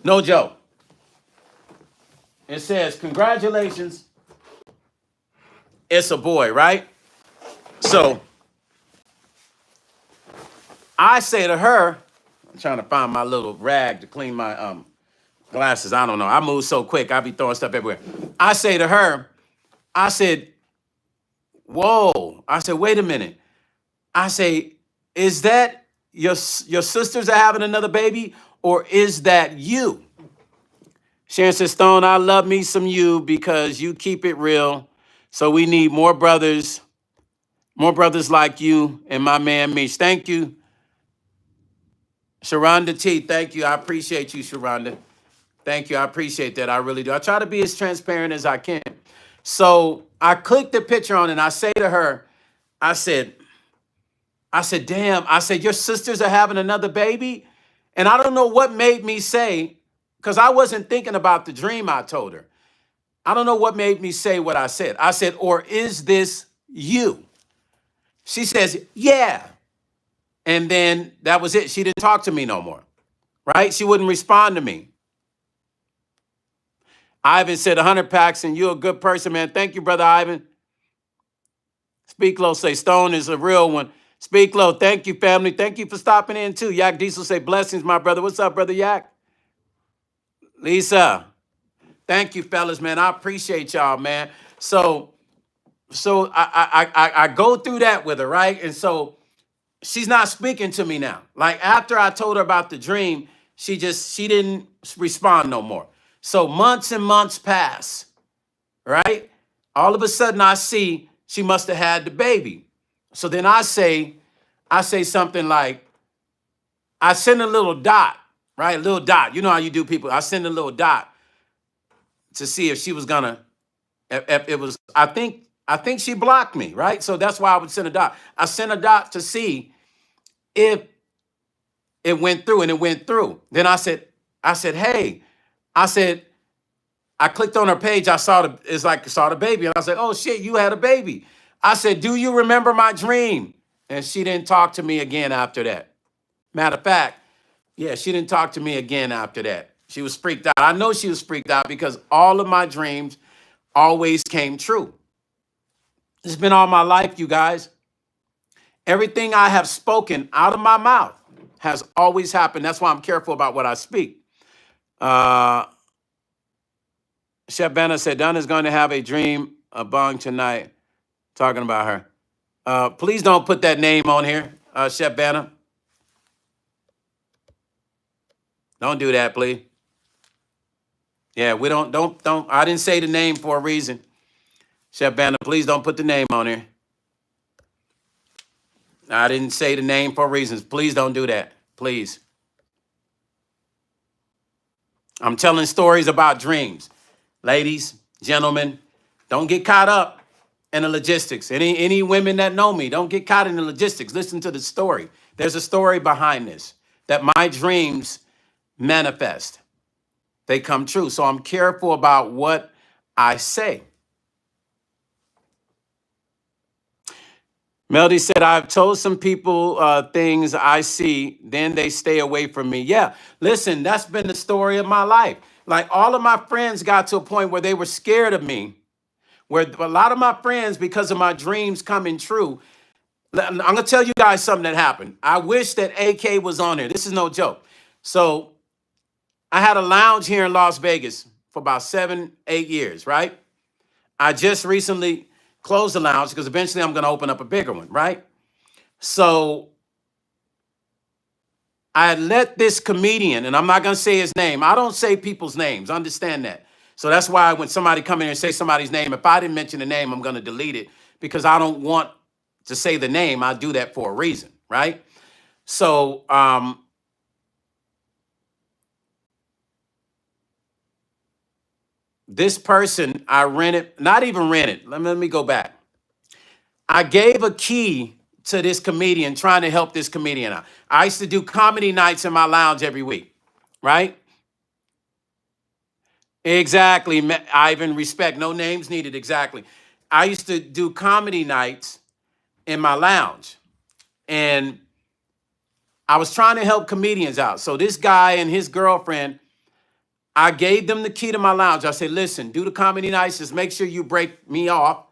No joke. It says, congratulations, it's a boy, right? So I say to her, I'm trying to find my little rag to clean my glasses. I don't know. I move so quick. I be throwing stuff everywhere. I say to her, I said, whoa. I said, wait a minute. I say, is that your sisters are having another baby or is that you? Sharon says, Stone, I love me some you because you keep it real. So we need more brothers like you and my man Mish. Thank you. Sharonda T, thank you. I appreciate you, Sharonda. Thank you. I appreciate that. I really do. I try to be as transparent as I can. So I clicked the picture on and I say to her, I said, damn, I said, your sisters are having another baby? And I don't know what made me say, because I wasn't thinking about the dream I told her. I don't know what made me say what I said. I said, or is this you? She says, yeah. And then that was it. She didn't talk to me no more, right? She wouldn't respond to me. Ivan said, 100 Paxton, you're a good person, man. Thank you, brother Ivan. Speak Low say, Stone is a real one. Speak Low, thank you, family. Thank you for stopping in, too. Yak Diesel say, blessings, my brother. What's up, brother Yak? Lisa, thank you, fellas, man. I appreciate y'all, man. So I go through that with her, right? And so she's not speaking to me now. Like, after I told her about the dream, she didn't respond no more. So months and months pass, right? All of a sudden I see she must have had the baby. So then I say something like, I send a little dot, right? A little dot. You know how you do people. I send a little dot to see if she was gonna, if it was, I think she blocked me, right? So that's why I would send a dot. I sent a dot to see if it went through, and it went through. Then I said, hey, I clicked on her page. I saw the baby. And I said, oh shit, you had a baby. I said, do you remember my dream? And she didn't talk to me again after that. Matter of fact, yeah, she didn't talk to me again after that. She was freaked out. I know she was freaked out because all of my dreams always came true. It's been all my life, you guys. Everything I have spoken out of my mouth has always happened. That's why I'm careful about what I speak. Chef Banner said, Donna's going to have a dream bong tonight, talking about her. Please don't put that name on here, Chef Banner. Don't do that, please. Yeah, we don't, I didn't say the name for a reason. Chef Banner, please don't put the name on here. I didn't say the name for reasons. Please don't do that, please. I'm telling stories about dreams. Ladies, gentlemen, don't get caught up in the logistics. Any women that know me, don't get caught in the logistics. Listen to the story. There's a story behind this, that my dreams manifest. They come true. So I'm careful about what I say. Melody said, I've told some people things I see, then they stay away from me. Yeah, listen, that's been the story of my life. Like, all of my friends got to a point where they were scared of me, where a lot of my friends, because of my dreams coming true, I'm going to tell you guys something that happened. I wish that AK was on there. This is no joke. So I had a lounge here in Las Vegas for about 7-8 years, right? I just recently closed the lounge because eventually I'm going to open up a bigger one, right? So I had let this comedian, and I'm not going to say his name. I don't say people's names. Understand that. So that's why when somebody come in and say somebody's name, if I didn't mention the name, I'm going to delete it because I don't want to say the name. I do that for a reason, right? So this person I rented, not even rented. Let me go back. I gave a key to this comedian, trying to help this comedian out. I used to do comedy nights in my lounge every week, right? Exactly, Ivan, respect, no names needed, exactly. I used to do comedy nights in my lounge, and I was trying to help comedians out. So this guy and his girlfriend, I gave them the key to my lounge. I said, listen, do the comedy nights, just make sure you break me off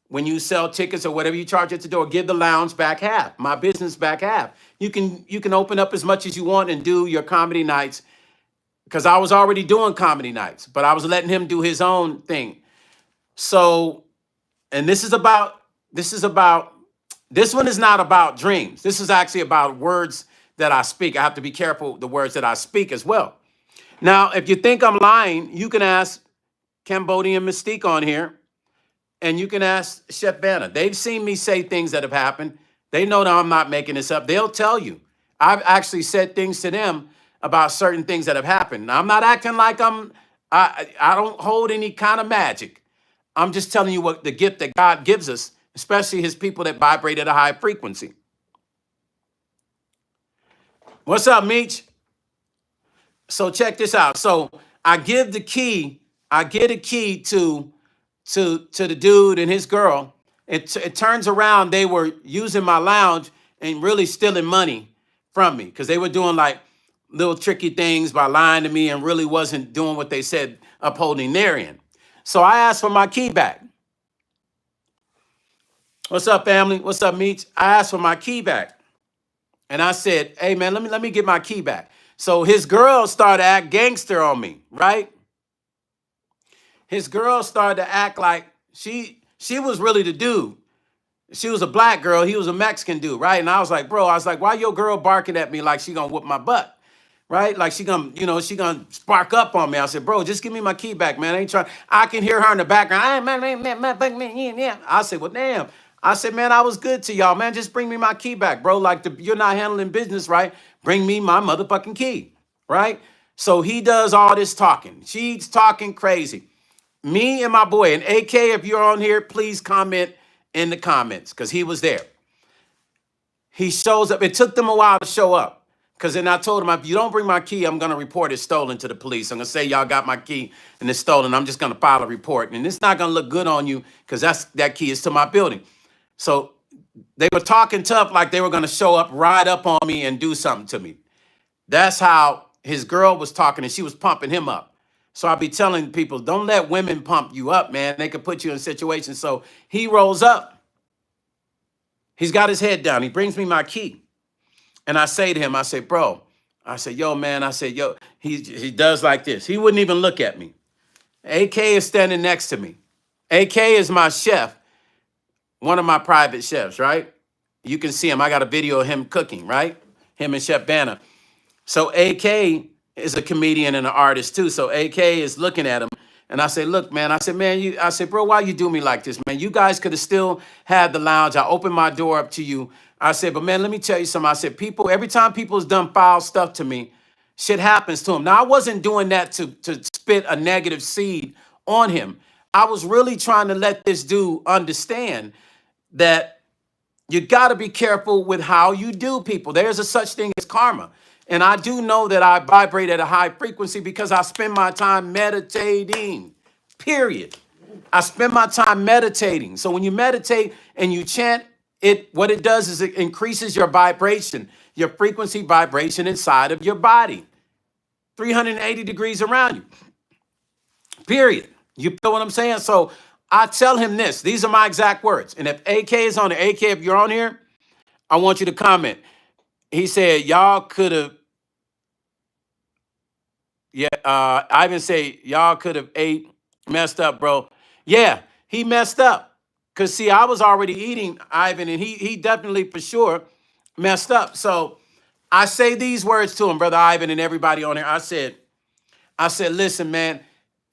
when you sell tickets or whatever you charge at the door. Give the lounge back half, my business back half. You can open up as much as you want and do your comedy nights, because I was already doing comedy nights, but I was letting him do his own thing. So, and this one is not about dreams. This is actually about words that I speak. I have to be careful the words that I speak as well. Now, if you think I'm lying, you can ask Cambodian Mystique on here, and you can ask Chef Banner. They've seen me say things that have happened. They know that I'm not making this up. They'll tell you. I've actually said things to them about certain things that have happened. Now, I'm not acting like I don't hold any kind of magic. I'm just telling you what the gift that God gives us, especially his people that vibrate at a high frequency. What's up, Meech? So check this out. So I give the key, I get a key to the dude and his girl. It turns around, they were using my lounge and really stealing money from me because they were doing like little tricky things by lying to me and really wasn't doing what they said, upholding their end. So I asked for my key back. What's up, family? What's up, Meech? I asked for my key back. And I said, hey man, let me get my key back. So his girl started to act gangster on me, right? His girl started to act like she was really the dude. She was a black girl, he was a Mexican dude, right? And I was like, bro, why your girl barking at me like she gonna whoop my butt? Right? Like she gonna spark up on me. I said, bro, just give me my key back, man. I ain't trying. I can hear her in the background. I said, well, damn. I said, man, I was good to y'all, man. Just bring me my key back, bro. Like you're not handling business right. Bring me my motherfucking key, right? So he does all this talking. She's talking crazy. Me and my boy, and AK, if you're on here, please comment in the comments because he was there. He shows up. It took them a while to show up because then I told him, if you don't bring my key, I'm going to report it stolen to the police. I'm going to say y'all got my key and it's stolen. I'm just going to file a report. And it's not going to look good on you because that key is to my building. So they were talking tough like they were going to show up, ride up on me and do something to me. That's how his girl was talking and she was pumping him up. So I'll be telling people, don't let women pump you up, man. They could put you in situations. So he rolls up. He's got his head down. He brings me my key. And I say to him, I say, bro, I said, yo, man, I said, yo, he does like this. He wouldn't even look at me. AK is standing next to me. AK is my chef, one of my private chefs, right? You can see him. I got a video of him cooking, right? Him and Chef Banner. So AK is a comedian and an artist too. So AK is looking at him. And I said, look, man, I said, bro, why you do me like this, man? You guys could have still had the lounge. I opened my door up to you. I said, but man, let me tell you something. I said, every time people's done foul stuff to me, shit happens to them. Now, I wasn't doing that to spit a negative seed on him. I was really trying to let this dude understand that you got to be careful with how you do people. There's a such thing as karma. And I do know that I vibrate at a high frequency because I spend my time meditating, period. I spend my time meditating. So when you meditate and you chant, what it does is it increases your vibration, your frequency vibration inside of your body, 380 degrees around you, period. You feel what I'm saying? So I tell him this. These are my exact words. And if AK is on it, AK, if you're on here, I want you to comment. He said, y'all could have, Ivan say, y'all could have messed up, bro. Yeah, he messed up. Because, see, I was already eating, Ivan, and he definitely, for sure, messed up. So I say these words to him, Brother Ivan and everybody on here. I said, listen, man,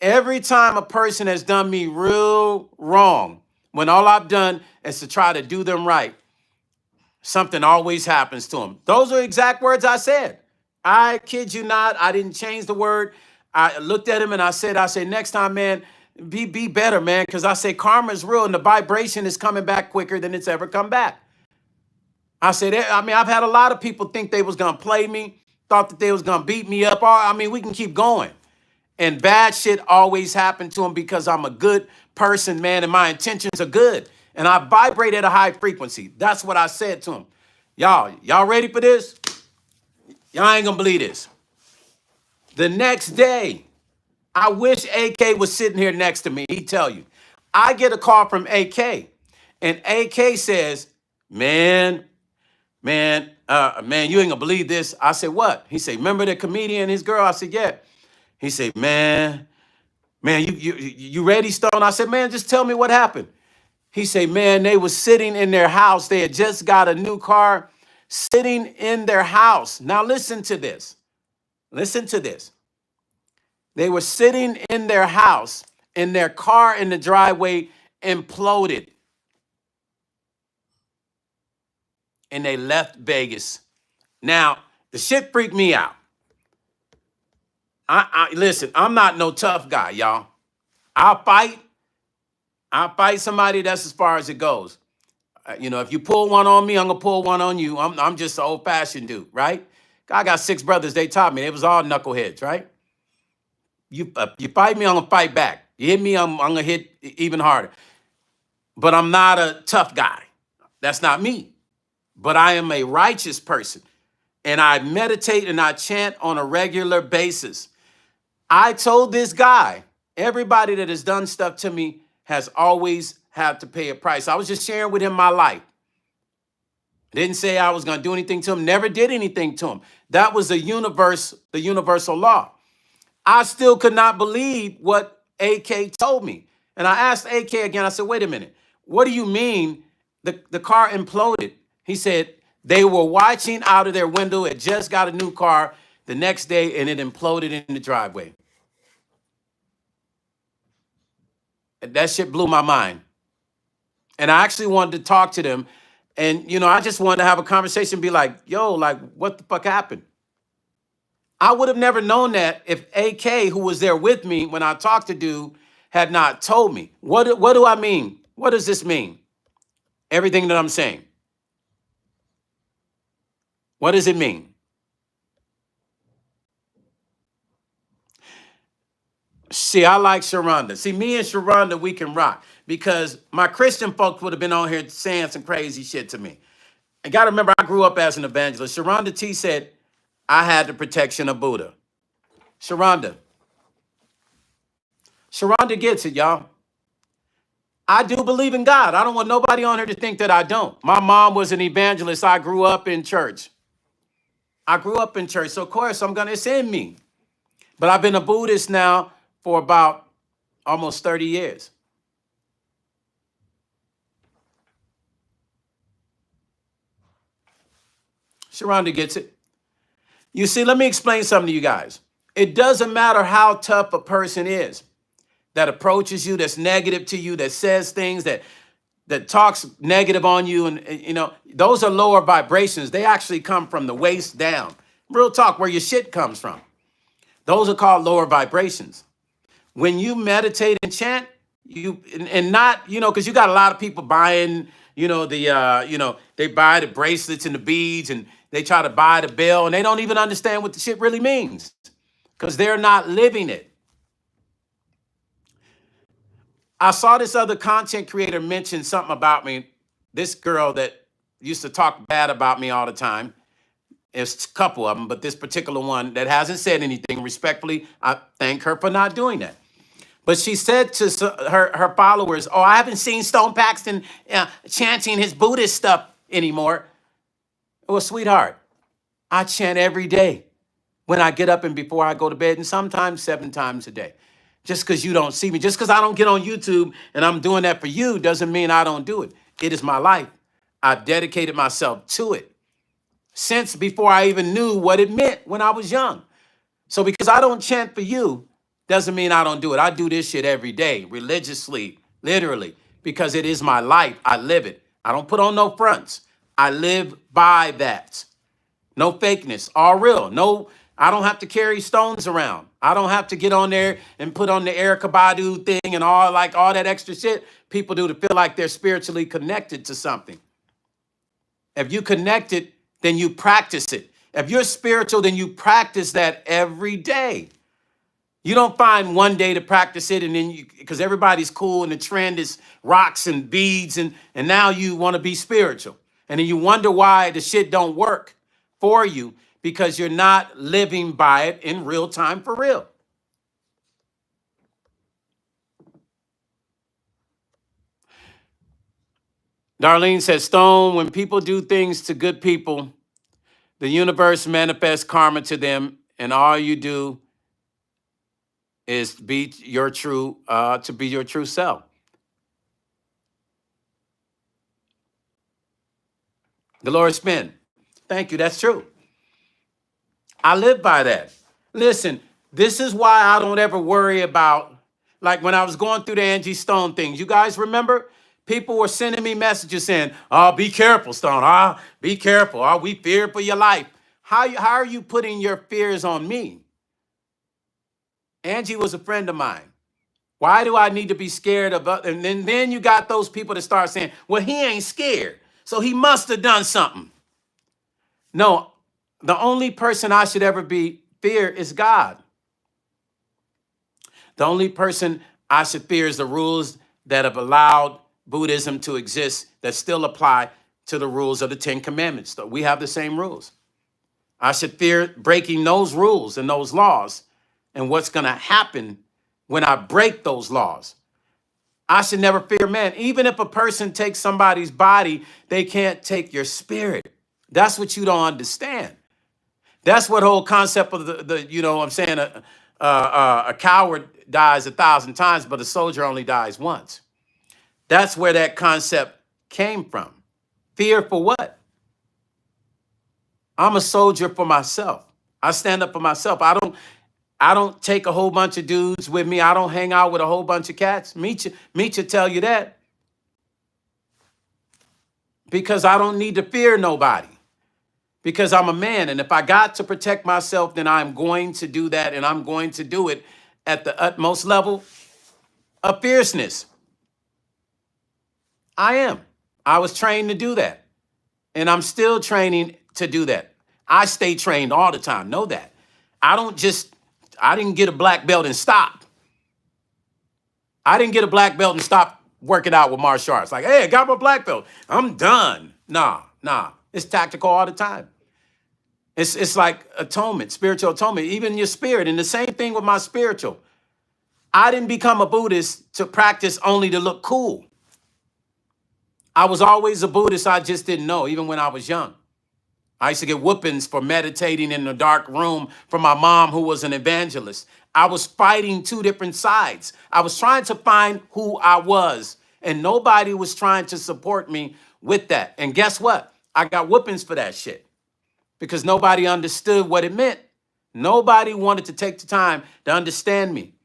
every time a person has done me real wrong, when all I've done is to try to do them right, something always happens to them. Those are exact words I said. I kid you not. I didn't change the word. I looked at him and I said, next time, man, be better, man. Because I say karma is real and the vibration is coming back quicker than it's ever come back. I said, I mean, I've had a lot of people think they was going to play me, thought that they was going to beat me up. I mean, we can keep going. And bad shit always happened to them because I'm a good person, man, and my intentions are good. And I vibrate at a high frequency. That's what I said to him. Y'all ready for this? Y'all ain't going to believe this. The next day, I wish AK was sitting here next to me. He'd tell you. I get a call from AK. And AK says, man, you ain't gonna believe this. I said, what? He said, remember the comedian and his girl? I said, yeah. He said, man, you ready, Stone? I said, man, just tell me what happened. He said, man, they was sitting in their house. They had just got a new car, sitting in their house. Now listen to this. Listen to this. They were sitting in their house, and their car in the driveway imploded. And they left Vegas. Now, the shit freaked me out. Listen, I'm not no tough guy, y'all. I'll fight somebody. That's as far as it goes. If you pull one on me, I'm gonna pull one on you. I'm just an old-fashioned dude, right? I got 6 brothers. They taught me. They was all knuckleheads, right? You fight me, I'm gonna fight back. You hit me, I'm gonna hit even harder. But I'm not a tough guy. That's not me. But I am a righteous person. And I meditate and I chant on a regular basis. I told this guy, everybody that has done stuff to me has always had to pay a price. I was just sharing with him my life. Didn't say I was going to do anything to him. Never did anything to him. That was the universal law. I still could not believe what AK told me. And I asked AK again, I said, wait a minute. What do you mean the car imploded? He said, they were watching out of their window. It just got a new car the next day and it imploded in the driveway. And that shit blew my mind. And I actually wanted to talk to them. And, I just wanted to have a conversation, be like, yo, like, what the fuck happened? I would have never known that if AK, who was there with me when I talked to dude, had not told me. What do I mean? What does this mean? Everything that I'm saying. What does it mean? See, I like Sharonda. See, me and Sharonda, we can rock. Because my Christian folks would have been on here saying some crazy shit to me. I got to remember, I grew up as an evangelist. Sharonda T said, I had the protection of Buddha. Sharonda gets it, y'all. I do believe in God. I don't want nobody on here to think that I don't. My mom was an evangelist. I grew up in church. So, of course, it's in me. But I've been a Buddhist now for about almost 30 years. Sharonda gets it. You see, let me explain something to you guys. It doesn't matter how tough a person is that approaches you, that's negative to you, that says things, that talks negative on you. And, those are lower vibrations. They actually come from the waist down. Real talk, where your shit comes from. Those are called lower vibrations. When you meditate and chant, because you got a lot of people buying, they buy the bracelets and the beads and they try to buy the bell and they don't even understand what the shit really means because they're not living it. I saw this other content creator mention something about me. This girl that used to talk bad about me all the time. There's a couple of them, but this particular one that hasn't said anything respectfully, I thank her for not doing that. But she said to her followers, oh, I haven't seen Stone Paxton chanting his Buddhist stuff anymore. Well, sweetheart, I chant every day when I get up and before I go to bed, and sometimes 7 times a day. Just because you don't see me, just because I don't get on YouTube and I'm doing that for you doesn't mean I don't do it. It is my life. I've dedicated myself to it. since before I even knew what it meant when I was young. So because I don't chant for you, doesn't mean I don't do it. I do this shit every day, religiously, literally, because it is my life. I live it. I don't put on no fronts. I live by that. No fakeness, all real. No, I don't have to carry stones around. I don't have to get on there and put on the Erykah Badu thing and all that extra shit people do to feel like they're spiritually connected to something. If you connect it, then you practice it. If you're spiritual, then you practice that every day. You don't find one day to practice it and then because everybody's cool and the trend is rocks and beads and now you want to be spiritual. And then you wonder why the shit don't work for you because you're not living by it in real time for real. Darlene says, Stone, when people do things to good people, the universe manifests karma to them, and all you do is be your true self. Dolores Spin, thank you. That's true. I live by that. Listen, this is why I don't ever worry about, like when I was going through the Angie Stone things. You guys remember? People were sending me messages saying, oh, be careful, Stone. Ah, be careful. Oh, we fear for your life. How are you putting your fears on me? Angie was a friend of mine. Why do I need to be scared of? And then you got those people that start saying, well, he ain't scared, so he must have done something. No, the only person I should ever be fear is God. The only person I should fear is the rules that have allowed Buddhism to exist that still apply to the rules of the 10 Commandments. So we have the same rules. I should fear breaking those rules and those laws and what's going to happen when I break those laws. I should never fear man. Even if a person takes somebody's body, they can't take your spirit. That's what you don't understand. That's what whole concept of the you know what I'm saying, a coward dies 1,000 times, but a soldier only dies once. That's where that concept came from. Fear for what? I'm a soldier for myself. I stand up for myself. I don't take a whole bunch of dudes with me. I don't hang out with a whole bunch of cats. Meet you tell you that. Because I don't need to fear nobody. Because I'm a man. And if I got to protect myself, then I'm going to do that. And I'm going to do it at the utmost level of fierceness. I am. I was trained to do that. And I'm still training to do that. I stay trained all the time. Know that. I didn't get a black belt and stop. I didn't get a black belt and stop working out with martial arts. Like, hey, I got my black belt. I'm done. Nah. It's tactical all the time. It's like atonement, spiritual atonement, even your spirit. And the same thing with my spiritual. I didn't become a Buddhist to practice only to look cool. I was always a Buddhist. I just didn't know, even when I was young. I used to get whoopings for meditating in a dark room from my mom, who was an evangelist. I was fighting two different sides. I was trying to find who I was, and nobody was trying to support me with that. And guess what? I got whoopings for that shit because nobody understood what it meant. Nobody wanted to take the time to understand me.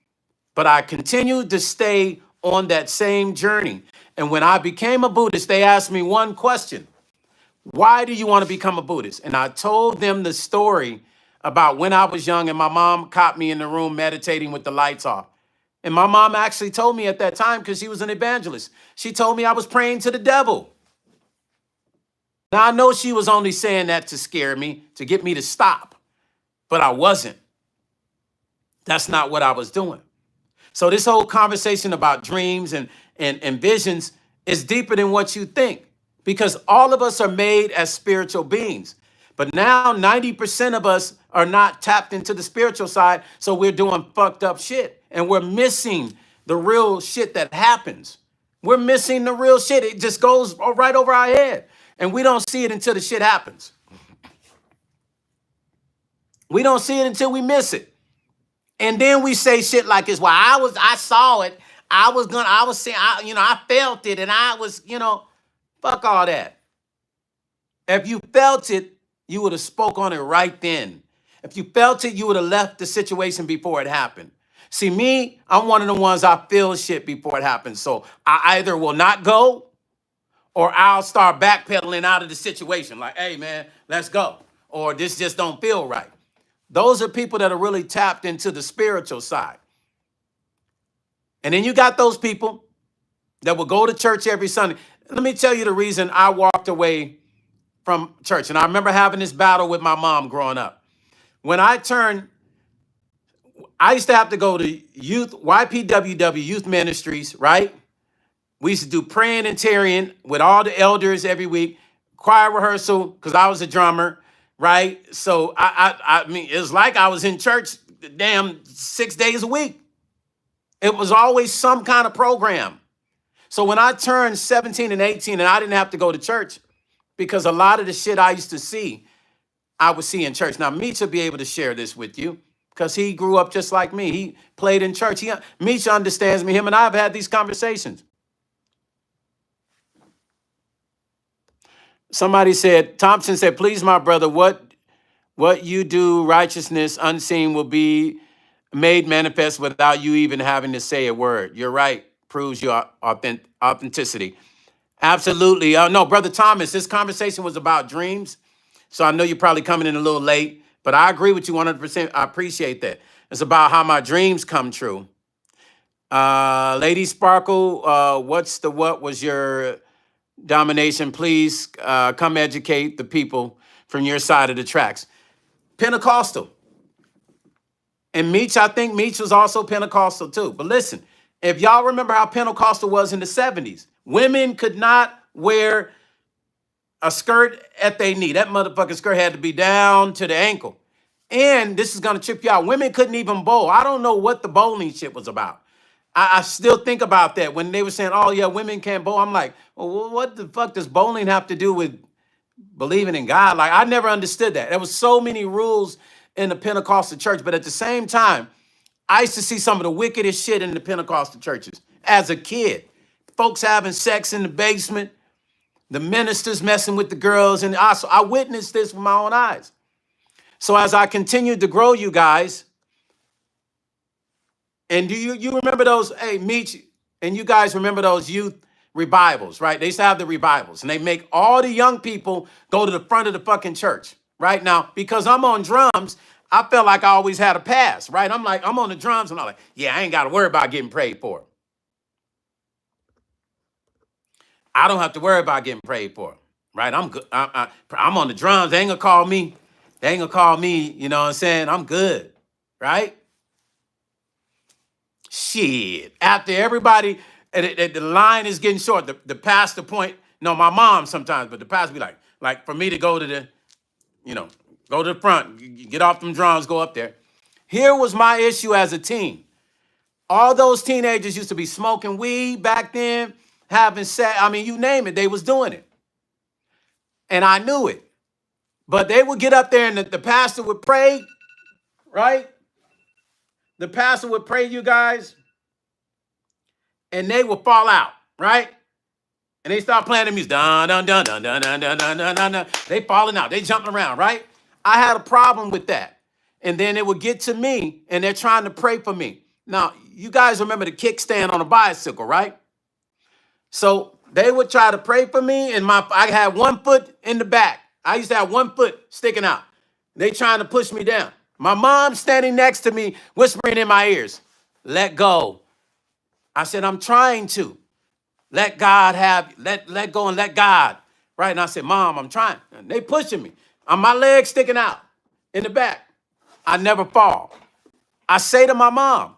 But I continued to stay on that same journey. And when I became a Buddhist, they asked me one question. Why do you want to become a Buddhist? And I told them the story about when I was young and my mom caught me in the room meditating with the lights off. And my mom actually told me at that time, because she was an evangelist, she told me I was praying to the devil. Now, I know she was only saying that to scare me, to get me to stop, but I wasn't. That's not what I was doing. So this whole conversation about dreams and visions is deeper than what you think, because all of us are made as spiritual beings. But now 90% of us are not tapped into the spiritual side, so we're doing fucked up shit, and we're missing the real shit that happens. We're missing the real shit. It just goes right over our head, and we don't see it until the shit happens. We don't see it until we miss it. And then we say shit like this. Well, I saw it. I felt it, and fuck all that. If you felt it, You would have spoke on it right then. If you felt it, you would have left the situation before it happened. See, me, I'm one of the ones I feel shit before it happens. So I either will not go or I'll start backpedaling out of the situation. Like, hey, man, let's go. Or this just don't feel right. Those are people that are really tapped into the spiritual side. And then you got those people that will go to church every Sunday. Let me tell you the reason I walked away from church. And I remember having this battle with my mom growing up. When I used to have to go to YPWW, Youth Ministries, right? We used to do praying and tearing with all the elders every week, choir rehearsal, because I was a drummer, right? So I mean, it was like I was in church damn 6 days a week. It was always some kind of program. So when I turned 17 and 18 and I didn't have to go to church, because a lot of the shit I used to see, I would see in church. Now, Meech will be able to share this with you because he grew up just like me. He played in church. Meech understands me. Him and I have had these conversations. Somebody said, Thompson said, please, my brother, what you do, righteousness unseen, will be made manifest without you even having to say a word. You're right. Proves your authenticity. Absolutely. No, Brother Thomas, this conversation was about dreams. So I know you're probably coming in a little late, but I agree with you 100%. I appreciate that. It's about how my dreams come true. Lady Sparkle, what was your domination? Please come educate the people from your side of the tracks. Pentecostal. And Meech, I think Meech was also Pentecostal too. But listen, if y'all remember how Pentecostal was in the 70s, women could not wear a skirt at their knee. That motherfucking skirt had to be down to the ankle. And this is going to trip you out. Women couldn't even bowl. I don't know what the bowling shit was about. I still think about that when they were saying, oh, yeah, women can't bowl. I'm like, well, what the fuck does bowling have to do with believing in God? Like, I never understood that. There was so many rules in the Pentecostal church. But at the same time, I used to see some of the wickedest shit in the Pentecostal churches as a kid. Folks having sex in the basement, the ministers messing with the girls. And I witnessed this with my own eyes. So as I continued to grow, you guys, and do you remember those, hey, Meech, and you guys remember those youth revivals, right? They used to have the revivals, and they make all the young people go to the front of the fucking church, right? Now, because I'm on drums, I felt like I always had a pass, right? I'm like, I'm on the drums, and I'm like, yeah, I ain't got to worry about getting prayed for. I don't have to worry about getting prayed for, right? I'm good. I'm on the drums. They ain't gonna call me. They ain't gonna call me. You know what I'm saying? I'm good, right? Shit. After everybody, the line is getting short. The pastor point. No, my mom sometimes, but the pastor be like for me to go to the, go to the front, get off them drums, go up there. Here was my issue as a teen. All those teenagers used to be smoking weed back then, having sex. I mean, you name it, they was doing it. And I knew it. But they would get up there and the pastor would pray, right? The pastor would pray, you guys, and they would fall out, right? And they start playing the music. Dun, dun, dun, dun, dun, dun, dun, dun, dun, dun, dun. They falling out. They jumping around, right? I had a problem with that. And then it would get to me, and they're trying to pray for me. Now, you guys remember the kickstand on a bicycle, right? So they would try to pray for me, and I had 1 foot in the back. I used to have 1 foot sticking out. They trying to push me down. My mom standing next to me, whispering in my ears, let go. I said, I'm trying to. Let God let go and let God. Right? And I said, Mom, I'm trying. And they pushing me. My legs sticking out in the back. I never fall. I say to my mom,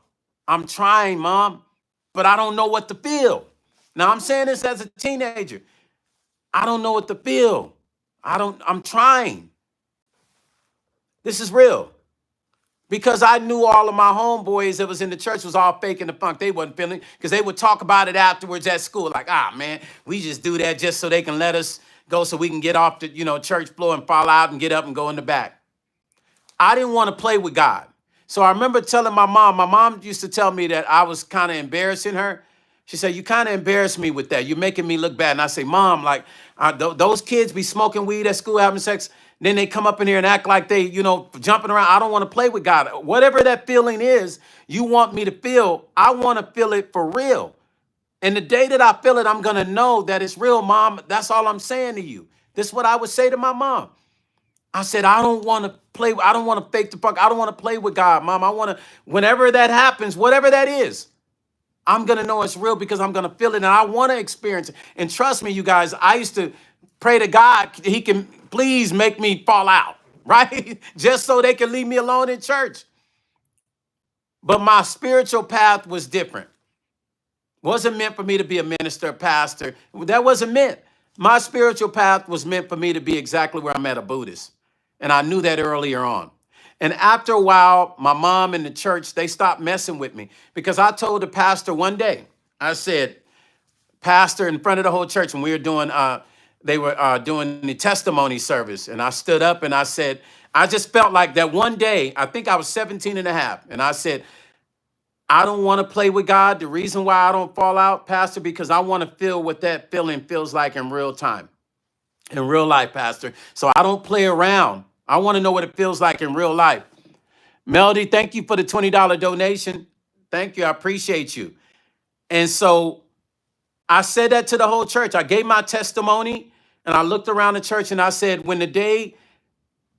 I'm trying, Mom, but I don't know what to feel. Now, I'm saying this as a teenager. I don't know what to feel. I'm trying. This is real. Because I knew all of my homeboys that was in the church was all faking the funk. They wasn't feeling it because they would talk about it afterwards at school. Like, man, we just do that just so they can let us go so we can get off the, church floor and fall out and get up and go in the back. I didn't want to play with God. So I remember telling my mom used to tell me that I was kind of embarrassing her. She said, you kind of embarrassed me with that. You're making me look bad. And I say, Mom, like those kids be smoking weed at school, having sex. Then they come up in here and act like they, jumping around. I don't want to play with God. Whatever that feeling is, you want me to feel, I want to feel it for real. And the day that I feel it, I'm going to know that it's real, Mom. That's all I'm saying to you. This is what I would say to my mom. I said, I don't want to play. I don't want to fake the fuck. I don't want to play with God, Mom. I want to, whenever that happens, whatever that is, I'm going to know it's real because I'm going to feel it and I want to experience it. And trust me, you guys, I used to pray to God, he can please make me fall out, right? Just so they can leave me alone in church. But my spiritual path was different. Wasn't meant for me to be a minister, a pastor. That wasn't meant. My spiritual path was meant for me to be exactly where I'm at, a Buddhist. And I knew that earlier on. And after a while, my mom and the church, they stopped messing with me because I told the pastor one day, I said, pastor, in front of the whole church, when we were doing, they were doing the testimony service. And I stood up and I said, I just felt like that one day, I think I was 17 and a half. And I said, I don't want to play with God. The reason why I don't fall out, Pastor, because I want to feel what that feeling feels like in real time, in real life, Pastor. So I don't play around. I want to know what it feels like in real life. Melody, thank you for the $20 donation. Thank you. I appreciate you. And so I said that to the whole church. I gave my testimony and I looked around the church and I said, when the day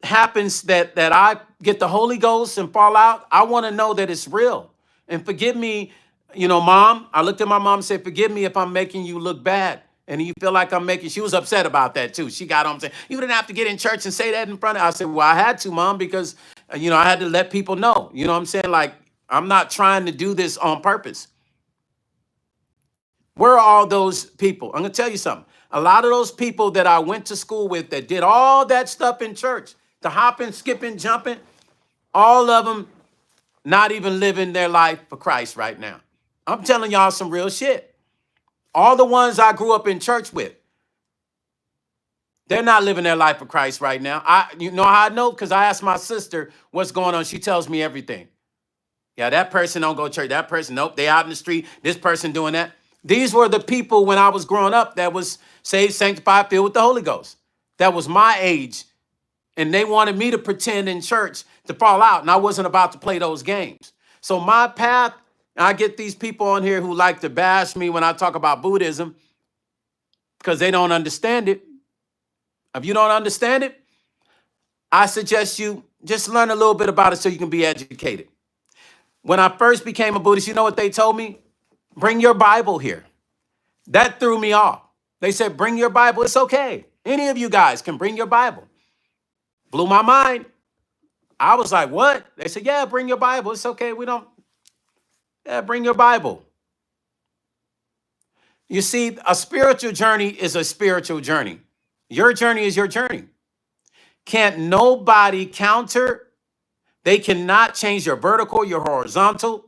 happens that I get the Holy Ghost and fall out, I want to know that it's real. And forgive me, Mom. I looked at my mom and said, forgive me if I'm making you look bad. And you feel like I'm making, she was upset about that too. She got on saying, you didn't have to get in church and say that in front of her. I said, well, I had to, Mom, because, I had to let people know. You know what I'm saying? Like, I'm not trying to do this on purpose. Where are all those people? I'm going to tell you something. A lot of those people that I went to school with that did all that stuff in church, the hopping, skipping, jumping, all of them not even living their life for Christ right now. I'm telling y'all some real shit. All the ones I grew up in church with, they're not living their life for Christ right now. You know how I know? Because I asked my sister what's going on. She tells me everything. Yeah, that person don't go to church. That person, nope, they out in the street. This person doing that. These were the people when I was growing up that was saved, sanctified, filled with the Holy Ghost. That was my age. And they wanted me to pretend in church to fall out. And I wasn't about to play those games. So my path, I get these people on here who like to bash me when I talk about Buddhism because they don't understand it. If you don't understand it, I suggest you just learn a little bit about it so you can be educated. When I first became a Buddhist, you know what they told me? Bring your Bible here. That threw me off. They said, bring your Bible. It's okay. Any of you guys can bring your Bible. Blew my mind. I was like, what? They said, yeah, bring your Bible. It's okay. Yeah, bring your Bible. You see, a spiritual journey is a spiritual journey. Your journey is your journey. Can't nobody counter. They cannot change your vertical, your horizontal.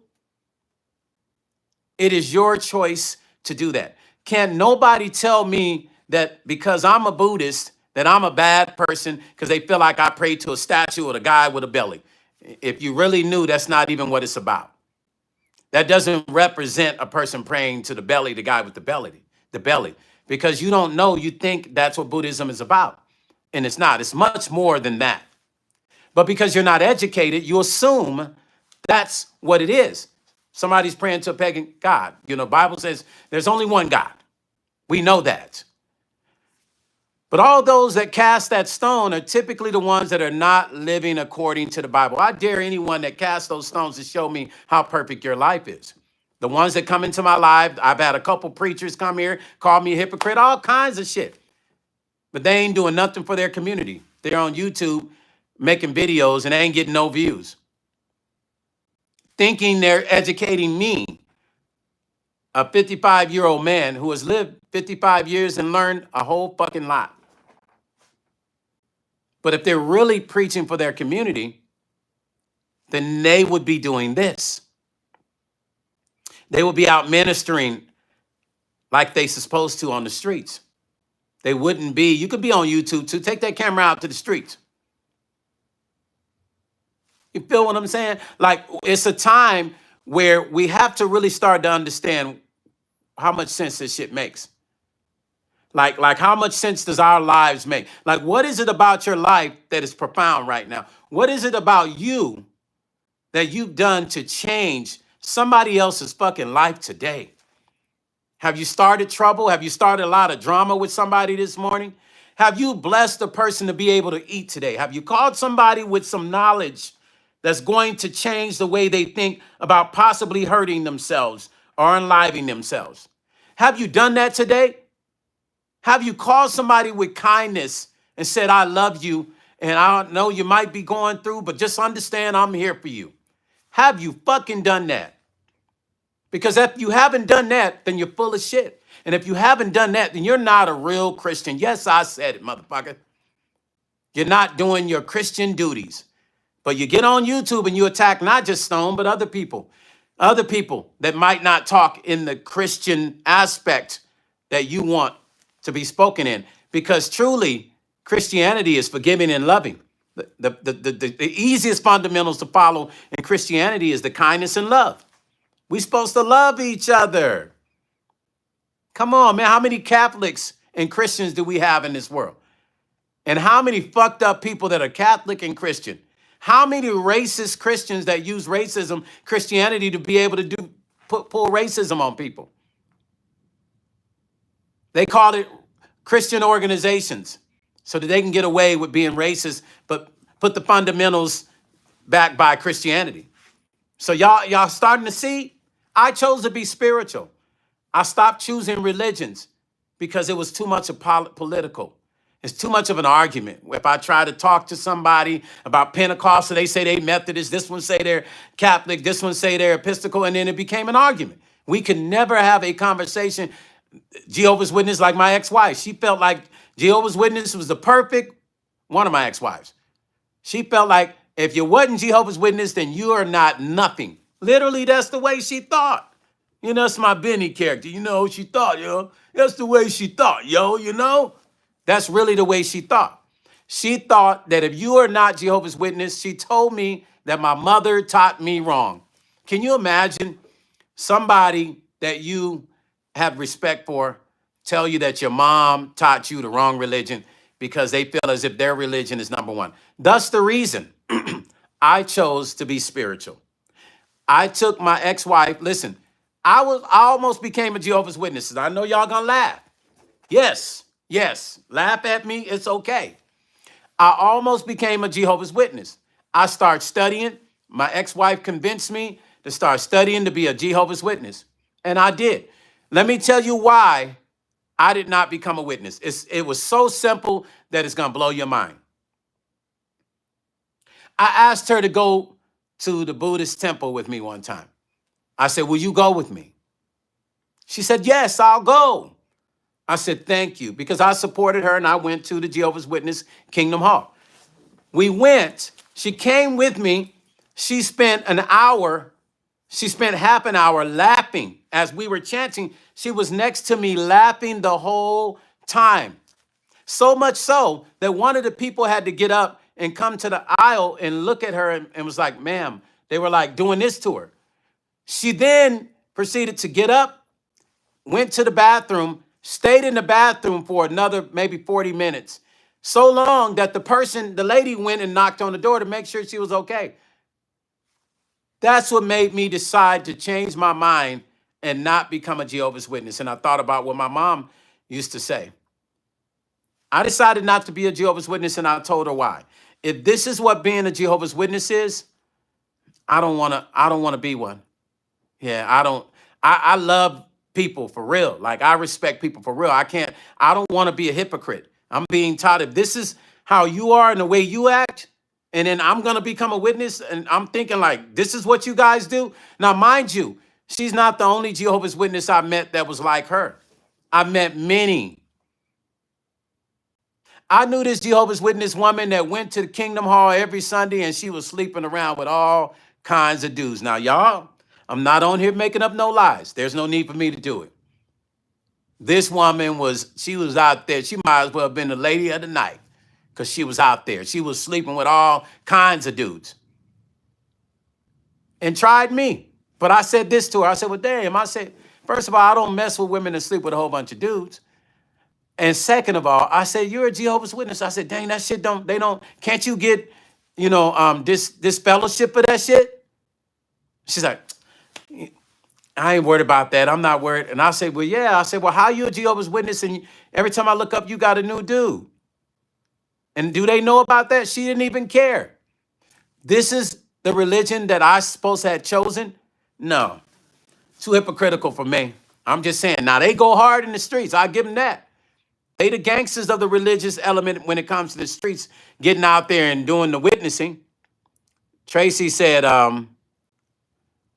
It is your choice to do that. Can't nobody tell me that because I'm a Buddhist, that I'm a bad person because they feel like I pray to a statue or a guy with a belly. If you really knew, that's not even what it's about. That doesn't represent a person praying to the belly, the guy with the belly, because you don't know, you think that's what Buddhism is about. And it's not. It's much more than that. But because you're not educated, you assume that's what it is. Somebody's praying to a pagan god. Bible says there's only one God. We know that. But all those that cast that stone are typically the ones that are not living according to the Bible. I dare anyone that casts those stones to show me how perfect your life is. The ones that come into my life, I've had a couple preachers come here, call me a hypocrite, all kinds of shit. But they ain't doing nothing for their community. They're on YouTube making videos and they ain't getting no views. Thinking they're educating me, a 55-year-old man who has lived 55 years and learned a whole fucking lot. But if they're really preaching for their community, then they would be doing this. They would be out ministering like they're supposed to on the streets. They wouldn't be, you could be on YouTube too. Take that camera out to the streets. You feel what I'm saying? Like, it's a time where we have to really start to understand how much sense this shit makes. Like how much sense does our lives make? Like, what is it about your life that is profound right now? What is it about you that you've done to change somebody else's fucking life today? Have you started trouble? Have you started a lot of drama with somebody this morning? Have you blessed a person to be able to eat today? Have you called somebody with some knowledge that's going to change the way they think about possibly hurting themselves or unliving themselves? Have you done that today? Have you called somebody with kindness and said, I love you, and I know you might be going through, but just understand I'm here for you? Have you fucking done that? Because if you haven't done that, then you're full of shit. And if you haven't done that, then you're not a real Christian. Yes, I said it, motherfucker. You're not doing your Christian duties. But you get on YouTube and you attack not just Stone, but other people that might not talk in the Christian aspect that you want to be spoken in. Because truly, Christianity is forgiving and loving. The easiest fundamentals to follow in Christianity is the kindness and love. We're supposed to love each other. Come on, man. How many Catholics and Christians do we have in this world? And how many fucked up people that are Catholic and Christian? How many racist Christians that use racism, Christianity to be able to pull racism on people? They call it Christian organizations so that they can get away with being racist, but put the fundamentals backed by Christianity. So y'all starting to see? I chose to be spiritual. I stopped choosing religions because it was too much of political. It's too much of an argument. If I try to talk to somebody about Pentecostal, they say they Methodist, this one say they're Catholic, this one say they're Episcopal, and then it became an argument. We can never have a conversation. Jehovah's Witness, like my ex-wife, she felt like Jehovah's Witness was the perfect, one of my ex-wives. She felt like if you wasn't Jehovah's Witness, then you are not nothing. Literally, that's the way she thought. You know, it's my Benny character. You know, she thought, yo. That's the way she thought, yo, you know? That's really the way she thought. She thought that if you are not Jehovah's Witness, she told me that my mother taught me wrong. Can you imagine somebody that you have respect for tell you that your mom taught you the wrong religion because they feel as if their religion is number one? That's the reason I chose to be spiritual. I took my ex-wife. Listen, I almost became a Jehovah's Witness. I know y'all gonna laugh. Yes, laugh at me. It's okay. I almost became a Jehovah's Witness. I started studying. My ex-wife convinced me to start studying to be a Jehovah's Witness, and I did. Let me tell you why I did not become a witness. It was so simple that it's gonna blow your mind. I asked her to go to the Buddhist temple with me one time. I said, will you go with me? She said, yes, I'll go. I said, thank you, because I supported her and I went to the Jehovah's Witness Kingdom Hall. We went, she came with me. She spent half an hour laughing as we were chanting. She was next to me laughing the whole time. So much so that one of the people had to get up and come to the aisle and look at her and was like, ma'am, they were like doing this to her. She then proceeded to get up, went to the bathroom, stayed in the bathroom for another maybe 40 minutes. So long that the lady went and knocked on the door to make sure she was okay. That's what made me decide to change my mind and not become a Jehovah's Witness. And I thought about what my mom used to say. I decided not to be a Jehovah's Witness, and I told her why. If this is what being a Jehovah's Witness is, I don't want to be one. Yeah, I love people for real. Like, I respect people for real. I don't want to be a hypocrite. I'm being taught if this is how you are and the way you act, and then I'm going to become a witness, and I'm thinking like, this is what you guys do. Now, mind you, she's not the only Jehovah's Witness I met that was like her. I met many. I knew this Jehovah's Witness woman that went to the Kingdom Hall every Sunday, and she was sleeping around with all kinds of dudes. Now, y'all, I'm not on here making up no lies. There's no need for me to do it. This woman she was out there. She might as well have been the lady of the night because she was out there. She was sleeping with all kinds of dudes and tried me. But I said this to her. I said, well, damn. I said, first of all, I don't mess with women that sleep with a whole bunch of dudes. And second of all, I said, you're a Jehovah's Witness. I said, dang, that shit can't you get, this fellowship of that shit? She's like, I ain't worried about that. I'm not worried. And I said, well, yeah. I said, well, how you a Jehovah's Witness? And every time I look up, you got a new dude. And do they know about that? She didn't even care. This is the religion that I supposed to have chosen? No, too hypocritical for me. I'm just saying. Now, they go hard in the streets. I give them that. They the gangsters of the religious element when it comes to the streets, getting out there and doing the witnessing. Tracy said,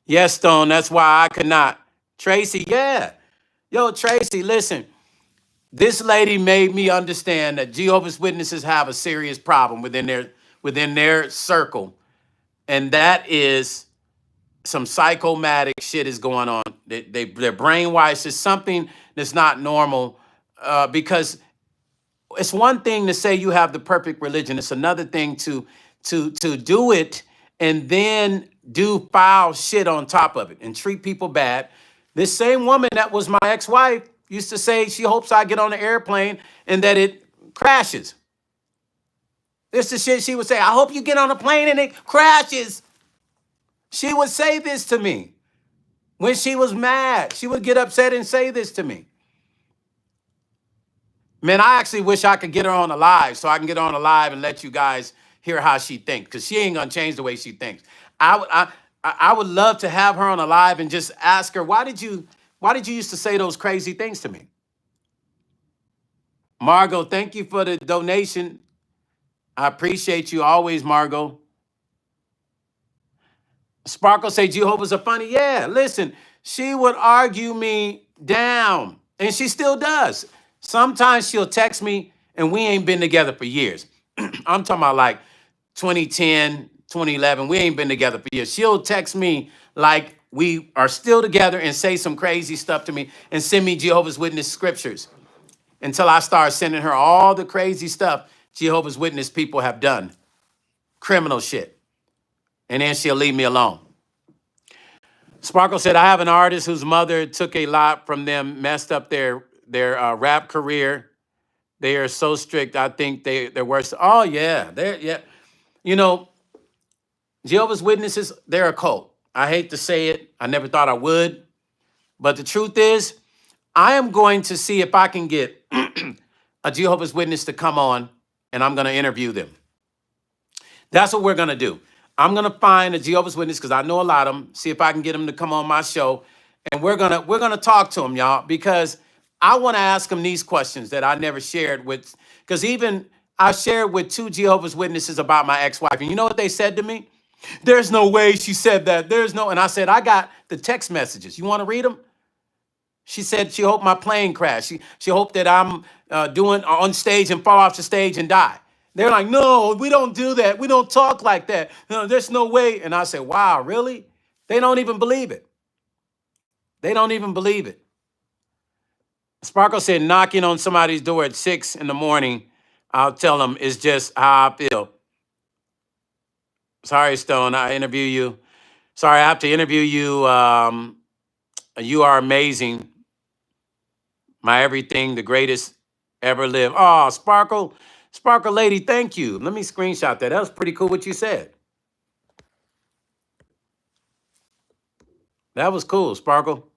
yes, Stone, that's why I could not. Tracy, yeah. Yo, Tracy, listen. This lady made me understand that Jehovah's Witnesses have a serious problem within their circle. And that is some psychomatic shit is going on. They're brainwashed. It's something that's not normal because it's one thing to say you have the perfect religion. It's another thing to do it and then do foul shit on top of it and treat people bad. This same woman that was my ex-wife used to say she hopes I get on the airplane and that it crashes. This is shit she would say. I hope you get on a plane and it crashes. She would say this to me when she was mad. She would get upset and say this to me. Man, I actually wish I could get her on a live so I can get her on a live and let you guys hear how she thinks, because she ain't gonna change the way she thinks. I would love to have her on a live and just ask her, why did you used to say those crazy things to me? Margot, thank you for the donation. I appreciate you always, Margot. Sparkle say Jehovah's are funny. Yeah, listen, she would argue me down, and she still does. Sometimes she'll text me, and we ain't been together for years. I'm talking about like 2010, 2011. We ain't been together for years. She'll text me like we are still together and say some crazy stuff to me and send me Jehovah's Witness scriptures until I start sending her all the crazy stuff Jehovah's Witness people have done. Criminal shit. And then she'll leave me alone. Sparkle said, I have an artist whose mother took a lot from them, messed up their rap career. They are so strict. I think they're worse. Oh, yeah. Jehovah's Witnesses, they're a cult. I hate to say it. I never thought I would. But the truth is, I am going to see if I can get a Jehovah's Witness to come on, and I'm going to interview them. That's what we're going to do. I'm going to find a Jehovah's Witness, because I know a lot of them, see if I can get them to come on my show. And we're gonna talk to them, y'all, because I want to ask them these questions that I never shared with, because even I shared with 2 Jehovah's Witnesses about my ex-wife. And you know what they said to me? There's no way she said that. And I said, I got the text messages. You want to read them? She said she hoped my plane crashed. She hoped that I'm doing on stage and fall off the stage and die. They're like, no, we don't do that. We don't talk like that. No, there's no way. And I said, wow, really? They don't even believe it. They don't even believe it. Sparkle said, knocking on somebody's door at 6 in the morning, I'll tell them it's just how I feel. Sorry, Stone, I interview you. Sorry, I have to interview you. You are amazing. My everything, the greatest ever lived. Oh, Sparkle lady, thank you. Let me screenshot that. That was pretty cool what you said. That was cool, Sparkle.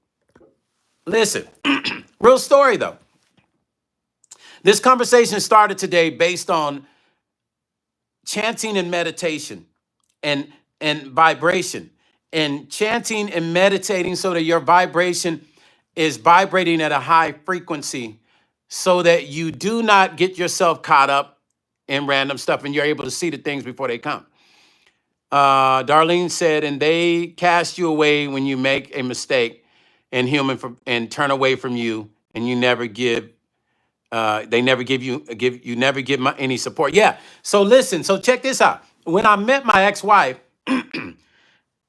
Listen, real story though. This conversation started today based on chanting and meditation and vibration, and chanting and meditating so that your vibration is vibrating at a high frequency so that you do not get yourself caught up in random stuff and you're able to see the things before they come. Darlene said, and they cast you away when you make a mistake and and turn away from you, and you never give. They never give you any support. Yeah. So listen. So check this out. When I met my ex-wife,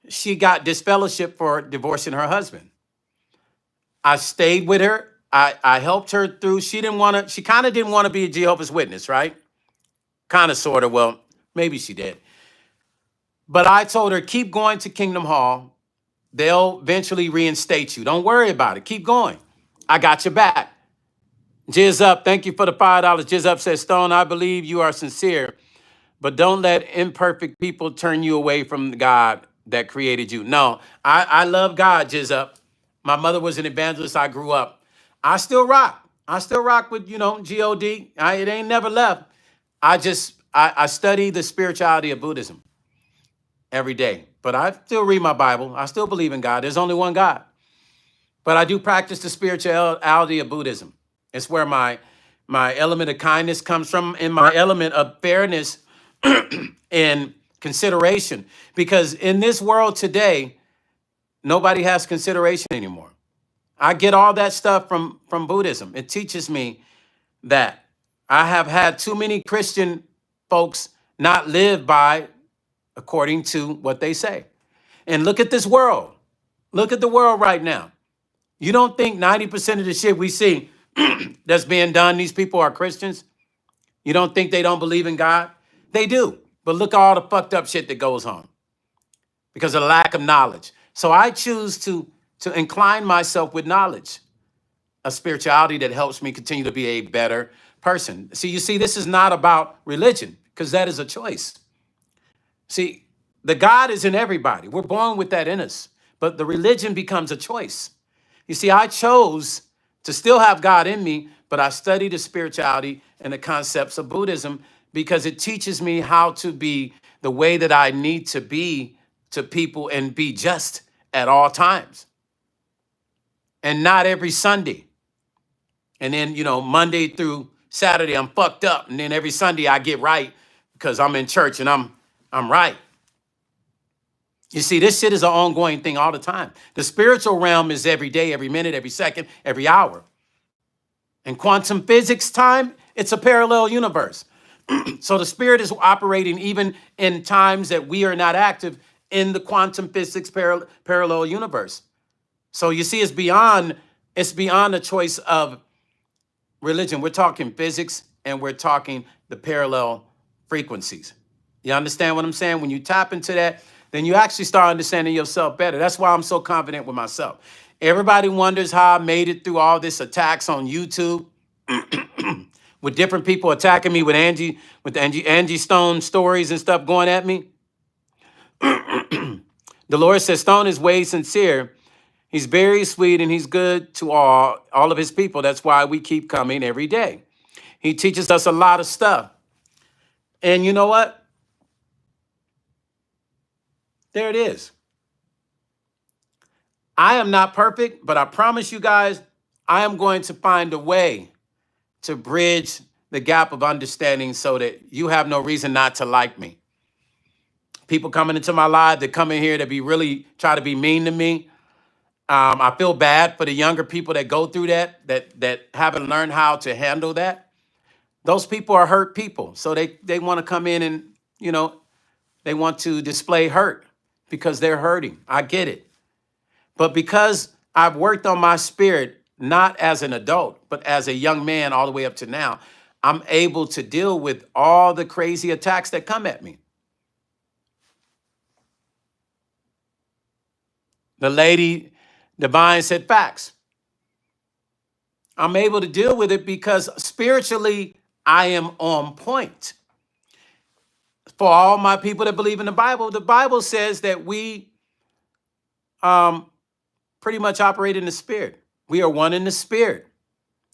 she got disfellowship for divorcing her husband. I stayed with her. I helped her through. She kind of didn't want to be a Jehovah's Witness, right? Kind of, sort of. Well, maybe she did. But I told her, keep going to Kingdom Hall. They'll eventually reinstate you. Don't worry about it. Keep going. I got your back. Jizz Up, thank you for the $5. Jizz Up says, Stone, I believe you are sincere, but don't let imperfect people turn you away from the God that created you. No, I love God, Jizz Up. My mother was an evangelist. I grew up. I still rock. I still rock with, G-O-D. It ain't never left. I study the spirituality of Buddhism every day. But I still read my Bible. I still believe in God. There's only one God. But I do practice the spirituality of Buddhism. It's where my element of kindness comes from, and my element of fairness and consideration. Because in this world today, nobody has consideration anymore. I get all that stuff from Buddhism. It teaches me that I have had too many Christian folks not live by according to what they say. And look at this world. Look at the world right now. You don't think 90% of the shit we see that's being done, these people are Christians? You don't think they don't believe in God? They do. But look at all the fucked up shit that goes on because of the lack of knowledge. So I choose to incline myself with knowledge, a spirituality that helps me continue to be a better person. See, you see, this is not about religion because that is a choice. See, the God is in everybody. We're born with that in us, but the religion becomes a choice. You see, I chose to still have God in me, but I study the spirituality and the concepts of Buddhism because it teaches me how to be the way that I need to be to people and be just at all times and not every Sunday. And then, Monday through Saturday, I'm fucked up. And then every Sunday I get right because I'm in church and I'm right. You see, this shit is an ongoing thing all the time. The spiritual realm is every day, every minute, every second, every hour. In quantum physics time, it's a parallel universe. So the spirit is operating even in times that we are not active in the quantum physics parallel universe. So you see, it's beyond the choice of religion. We're talking physics and we're talking the parallel frequencies. You understand what I'm saying? When you tap into that, then you actually start understanding yourself better. That's why I'm so confident with myself. Everybody wonders how I made it through all this attacks on YouTube with different people attacking me with Angie Stone stories and stuff going at me. The Lord says Stone is way sincere. He's very sweet and he's good to all of his people. That's why we keep coming every day. He teaches us a lot of stuff. And you know what? There it is. I am not perfect, but I promise you guys, I am going to find a way to bridge the gap of understanding so that you have no reason not to like me. People coming into my life that come in here to be really try to be mean to me. I feel bad for the younger people that go through that haven't learned how to handle that. Those people are hurt people. So they want to come in and, they want to display hurt because they're hurting. I get it. But because I've worked on my spirit, not as an adult, but as a young man all the way up to now, I'm able to deal with all the crazy attacks that come at me. The lady Divine said facts. I'm able to deal with it because spiritually, I am on point. For all my people that believe in the Bible says that we pretty much operate in the spirit. We are one in the spirit.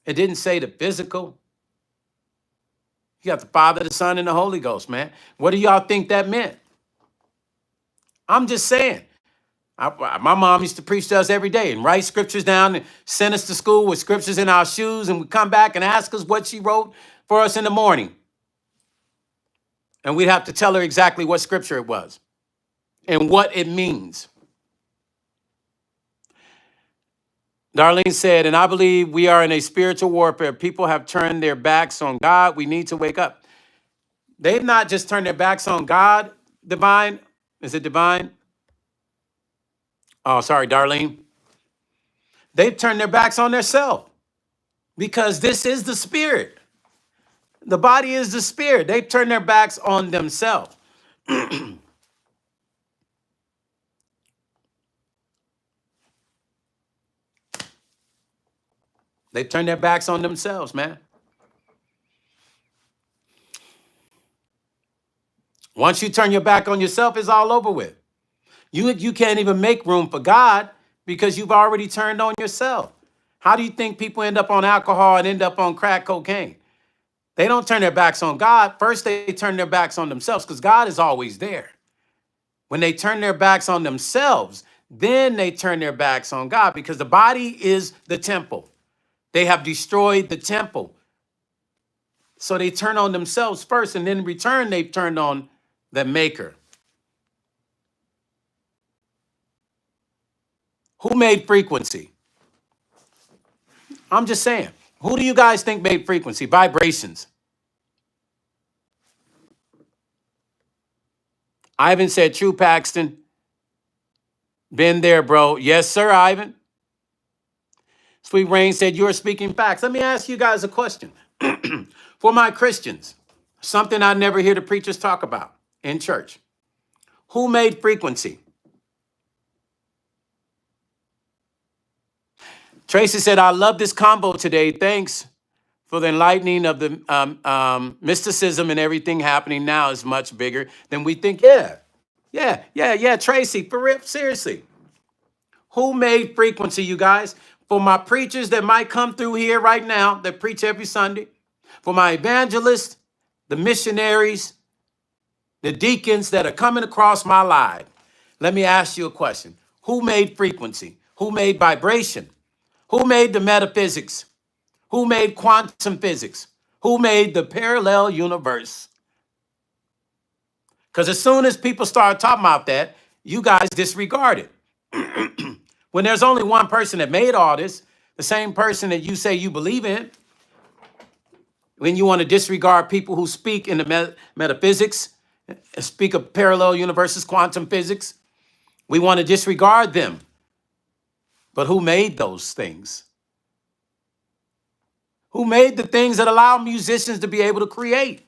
It didn't say the physical. You got the Father, the Son, and the Holy Ghost, man. What do y'all think that meant? I'm just saying. My mom used to preach to us every day and write scriptures down and send us to school with scriptures in our shoes, and we'd come back and ask us what she wrote for us in the morning. And we'd have to tell her exactly what scripture it was and what it means. Darlene said, and I believe we are in a spiritual warfare. People have turned their backs on God. We need to wake up. They've not just turned their backs on God, Divine. Is it Divine? Oh, sorry, Darlene. They've turned their backs on themselves because this is the spirit. The body is the spirit. They've turned their backs on themselves. They've turned their backs on themselves, man. Once you turn your back on yourself, it's all over with. You can't even make room for God because you've already turned on yourself. How do you think people end up on alcohol and end up on crack cocaine? They don't turn their backs on God. First, they turn their backs on themselves because God is always there. When they turn their backs on themselves, then they turn their backs on God because the body is the temple. They have destroyed the temple. So they turn on themselves first, and then in return, they've turned on the maker. Who made frequency? I'm just saying. Who do you guys think made frequency? Vibrations. Ivan said, true, Paxton. Been there, bro. Yes, sir, Ivan. Sweet Rain said, you're speaking facts. Let me ask you guys a question. For my Christians, something I never hear the preachers talk about in church. Who made frequency? Tracy said, I love this combo today. Thanks for the enlightening of the mysticism and everything happening now is much bigger than we think. Yeah, Tracy, for real, seriously. Who made frequency, you guys? For my preachers that might come through here right now, that preach every Sunday, for my evangelists, the missionaries, the deacons that are coming across my life, let me ask you a question. Who made frequency? Who made vibration? Who made the metaphysics? Who made quantum physics? Who made the parallel universe? Because as soon as people start talking about that, you guys disregard it. When there's only one person that made all this, the same person that you say you believe in, when you want to disregard people who speak in the metaphysics, speak of parallel universes, quantum physics, we want to disregard them. But who made those things? Who made the things that allow musicians to be able to create?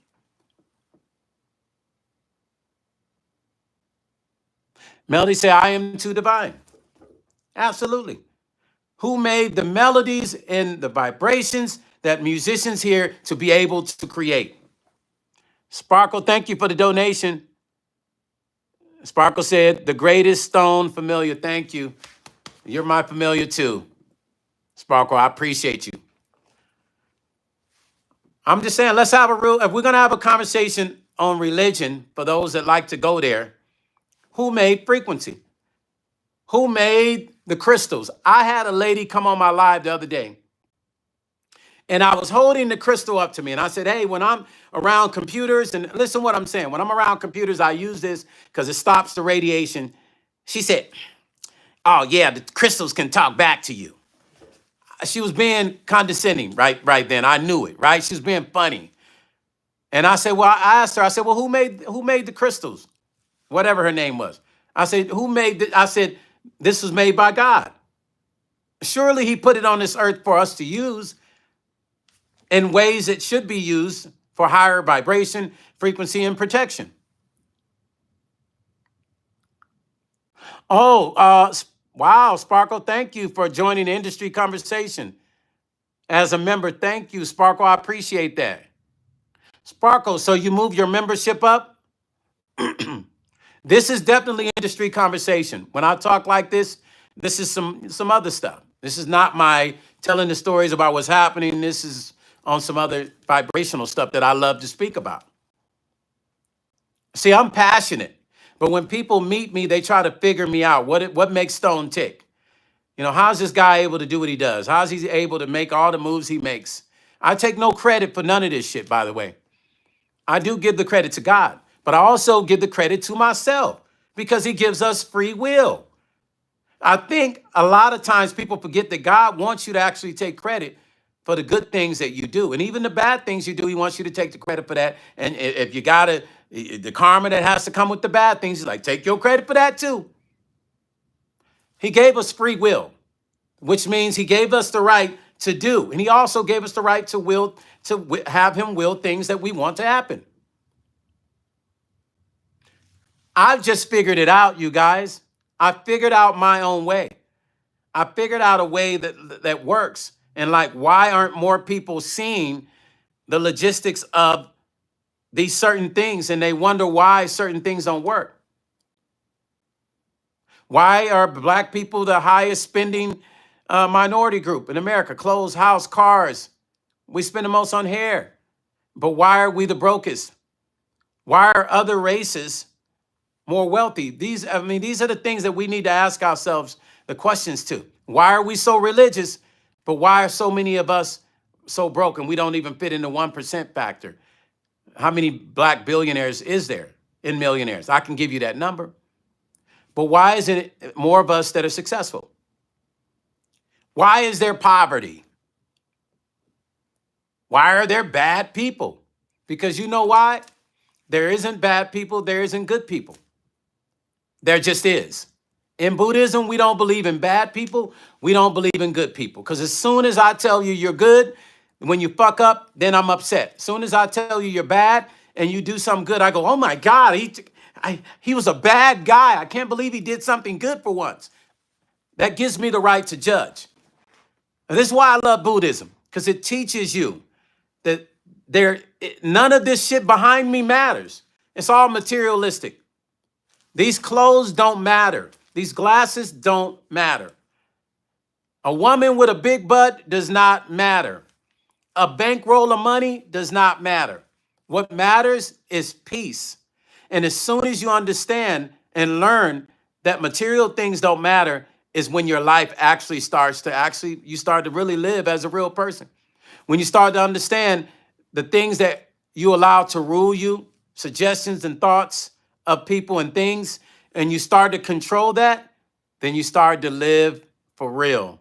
Melody said, I am too divine. Absolutely. Who made the melodies and the vibrations that musicians hear to be able to create? Sparkle, thank you for the donation. Sparkle said, the greatest stone familiar. Thank you. You're my familiar too. Sparkle, I appreciate you. I'm just saying, let's have if we're going to have a conversation on religion, for those that like to go there, who made frequency? Who made the crystals? I had a lady come on my live the other day, and I was holding the crystal up to me, and I said, hey, when I'm around computers, and listen what I'm saying, when I'm around computers, I use this because it stops the radiation. She said, oh, yeah, the crystals can talk back to you. She was being condescending right then. I knew it, right? She was being funny. And I said, well, I asked her, I said, well, who made the crystals? Whatever her name was. I said, I said, this was made by God. Surely he put it on this earth for us to use in ways it should be used for higher vibration, frequency, and protection. Oh, wow, Sparkle, thank you for joining the industry conversation. As a member, thank you, Sparkle, I appreciate that. Sparkle, so you move your membership up? This is definitely industry conversation. When I talk like this is some other stuff. This is not my telling the stories about what's happening. This is on some other vibrational stuff that I love to speak about. See, I'm passionate, but when people meet me, they try to figure me out. What makes Stone tick? You know, how's this guy able to do what he does? How's he able to make all the moves he makes? I take no credit for none of this shit, by the way. I do give the credit to God, but I also give the credit to myself because he gives us free will. I think a lot of times people forget that God wants you to actually take credit for the good things that you do. And even the bad things you do, he wants you to take the credit for that. And if you got the karma that has to come with the bad things, he's like, take your credit for that too. He gave us free will, which means he gave us the right to do. And he also gave us the right to have him will things that we want to happen. I've just figured it out, you guys. I figured out my own way. I figured out a way that works. And like, why aren't more people seeing the logistics of these certain things, and they wonder why certain things don't work? Why are black people the highest spending minority group in America? Clothes, house, cars. We spend the most on hair. But why are we the brokest? Why are other races more wealthy? These are the things that we need to ask ourselves the questions to. Why are we so religious, but why are so many of us so broken? We don't even fit in the 1% factor. How many black billionaires is there in millionaires? I can give you that number. But why isn't it more of us that are successful? Why is there poverty? Why are there bad people? Because you know why? There isn't bad people, there isn't good people. There just is. In Buddhism, we don't believe in bad people. We don't believe in good people. Because as soon as I tell you you're good, when you fuck up, then I'm upset. As soon as I tell you you're bad and you do something good, I go, oh my God, he was a bad guy. I can't believe he did something good for once. That gives me the right to judge. And this is why I love Buddhism, because it teaches you that none of this shit behind me matters. It's all materialistic. These clothes don't matter. These glasses don't matter. A woman with a big butt does not matter. A bankroll of money does not matter. What matters is peace. And as soon as you understand and learn that material things don't matter, is when your life actually starts to you start to really live as a real person. When you start to understand the things that you allow to rule you, suggestions and thoughts of people and things, and you start to control that, then you start to live for real.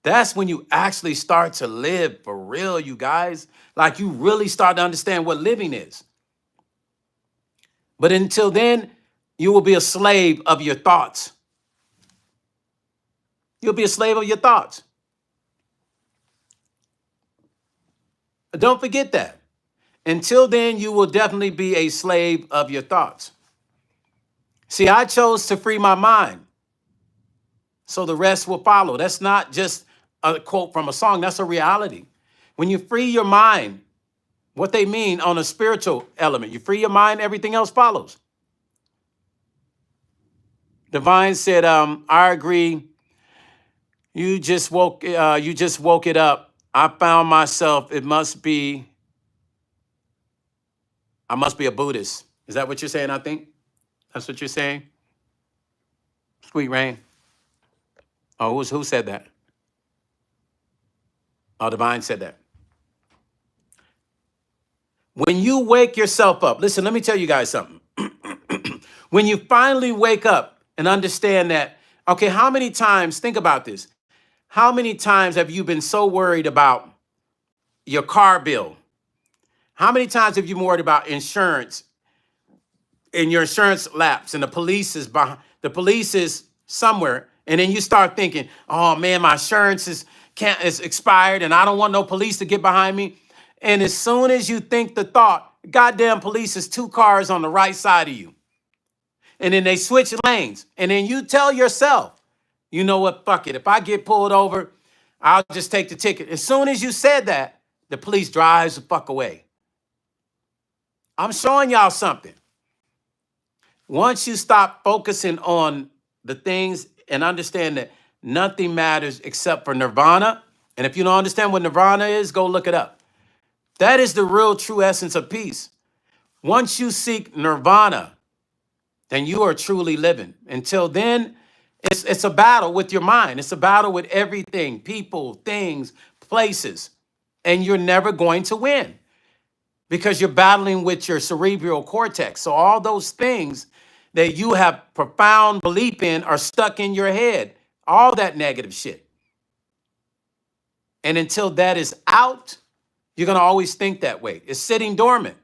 That's when you actually start to live for real, you guys. Like, you really start to understand what living is. But until then, you will be a slave of your thoughts. You'll be a slave of your thoughts. Don't forget that. Until then, you will definitely be a slave of your thoughts. See, I chose to free my mind, so the rest will follow. That's not just a quote from a song. That's a reality. When you free your mind, what they mean on a spiritual element, you free your mind, everything else follows. Divine said, I agree. You just woke it up. I found myself, I must be a Buddhist. Is that what you're saying? I think that's what you're saying. Sweet Rain. Oh, who said that? Oh, Divine said that. When you wake yourself up, listen, let me tell you guys something. When you finally wake up and understand that, okay, how many times, think about this. How many times have you been so worried about your car bill? How many times have you been worried about insurance and your insurance lapse and the police is somewhere, and then you start thinking, oh man, my insurance is expired and I don't want no police to get behind me. And as soon as you think the thought, goddamn police is 2 cars on the right side of you. And then they switch lanes. And then you tell yourself, you know what, fuck it. If I get pulled over, I'll just take the ticket. As soon as you said that, the police drives the fuck away. I'm showing y'all something. Once you stop focusing on the things and understand that nothing matters except for nirvana, and if you don't understand what nirvana is, go look it up. That is the real true essence of peace. Once you seek nirvana, then you are truly living. Until then, it's a battle with your mind. It's a battle with everything, people, things, places, and you're never going to win because you're battling with your cerebral cortex. So all those things that you have profound belief in are stuck in your head, all that negative shit. And until that is out, you're going to always think that way. It's sitting dormant.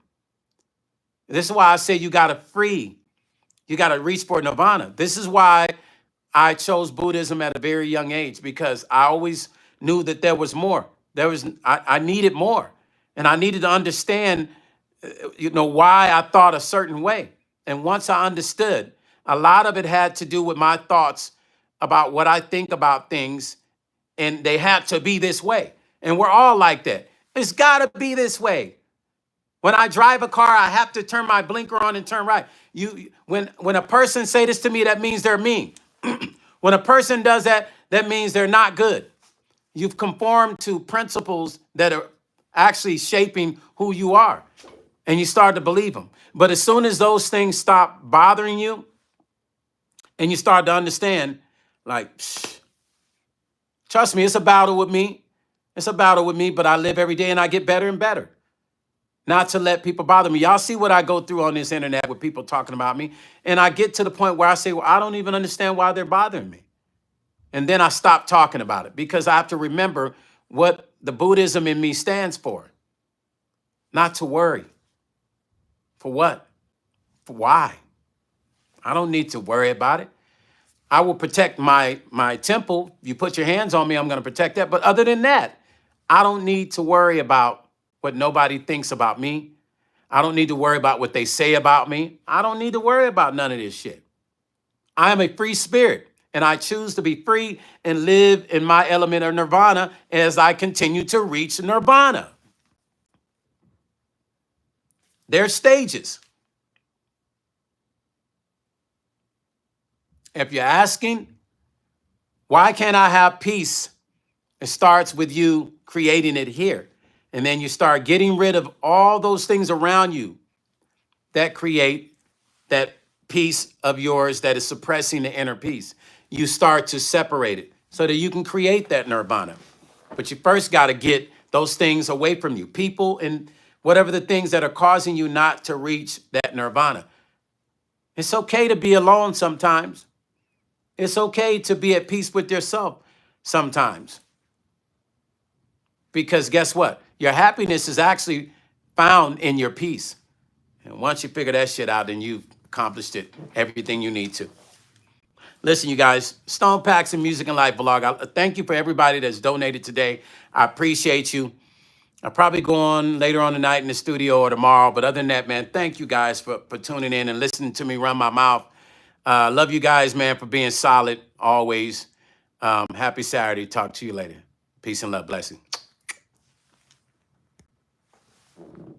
This is why I say you got to reach for nirvana. This is why I chose Buddhism at a very young age, because I always knew that there was more. I needed more. And I needed to understand, why I thought a certain way. And once I understood, a lot of it had to do with my thoughts about what I think about things, and they had to be this way. And we're all like that. It's got to be this way. When I drive a car, I have to turn my blinker on and turn right. When a person say this to me, that means they're mean. When a person does that, that means they're not good. You've conformed to principles that are actually shaping who you are, and you start to believe them. But as soon as those things stop bothering you, and you start to understand, like, trust me, it's a battle with me. It's a battle with me, but I live every day and I get better and better. Not to let people bother me. Y'all see what I go through on this internet with people talking about me. And I get to the point where I say, well, I don't even understand why they're bothering me. And then I stop talking about it because I have to remember what the Buddhism in me stands for. Not to worry. For what? For why? I don't need to worry about it. I will protect my temple. You put your hands on me, I'm going to protect that. But other than that, I don't need to worry about what nobody thinks about me. I don't need to worry about what they say about me. I don't need to worry about none of this shit. I am a free spirit, and I choose to be free and live in my element of nirvana as I continue to reach nirvana. There's stages. If you're asking, why can't I have peace? It starts with you creating it here. And then you start getting rid of all those things around you that create that piece of yours that is suppressing the inner peace. You start to separate it so that you can create that nirvana. But you first got to get those things away from you, people and whatever the things that are causing you not to reach that nirvana. It's okay to be alone sometimes. It's okay to be at peace with yourself sometimes. Because guess what? Your happiness is actually found in your peace. And once you figure that shit out, then you've accomplished it, everything you need to. Listen, you guys, Stone Paxton Music and Life Vlog. Thank you for everybody that's donated today. I appreciate you. I'll probably go on later on tonight in the studio or tomorrow. But other than that, man, thank you guys for tuning in and listening to me run my mouth. Love you guys, man, for being solid always. Happy Saturday. Talk to you later. Peace and love. Blessing.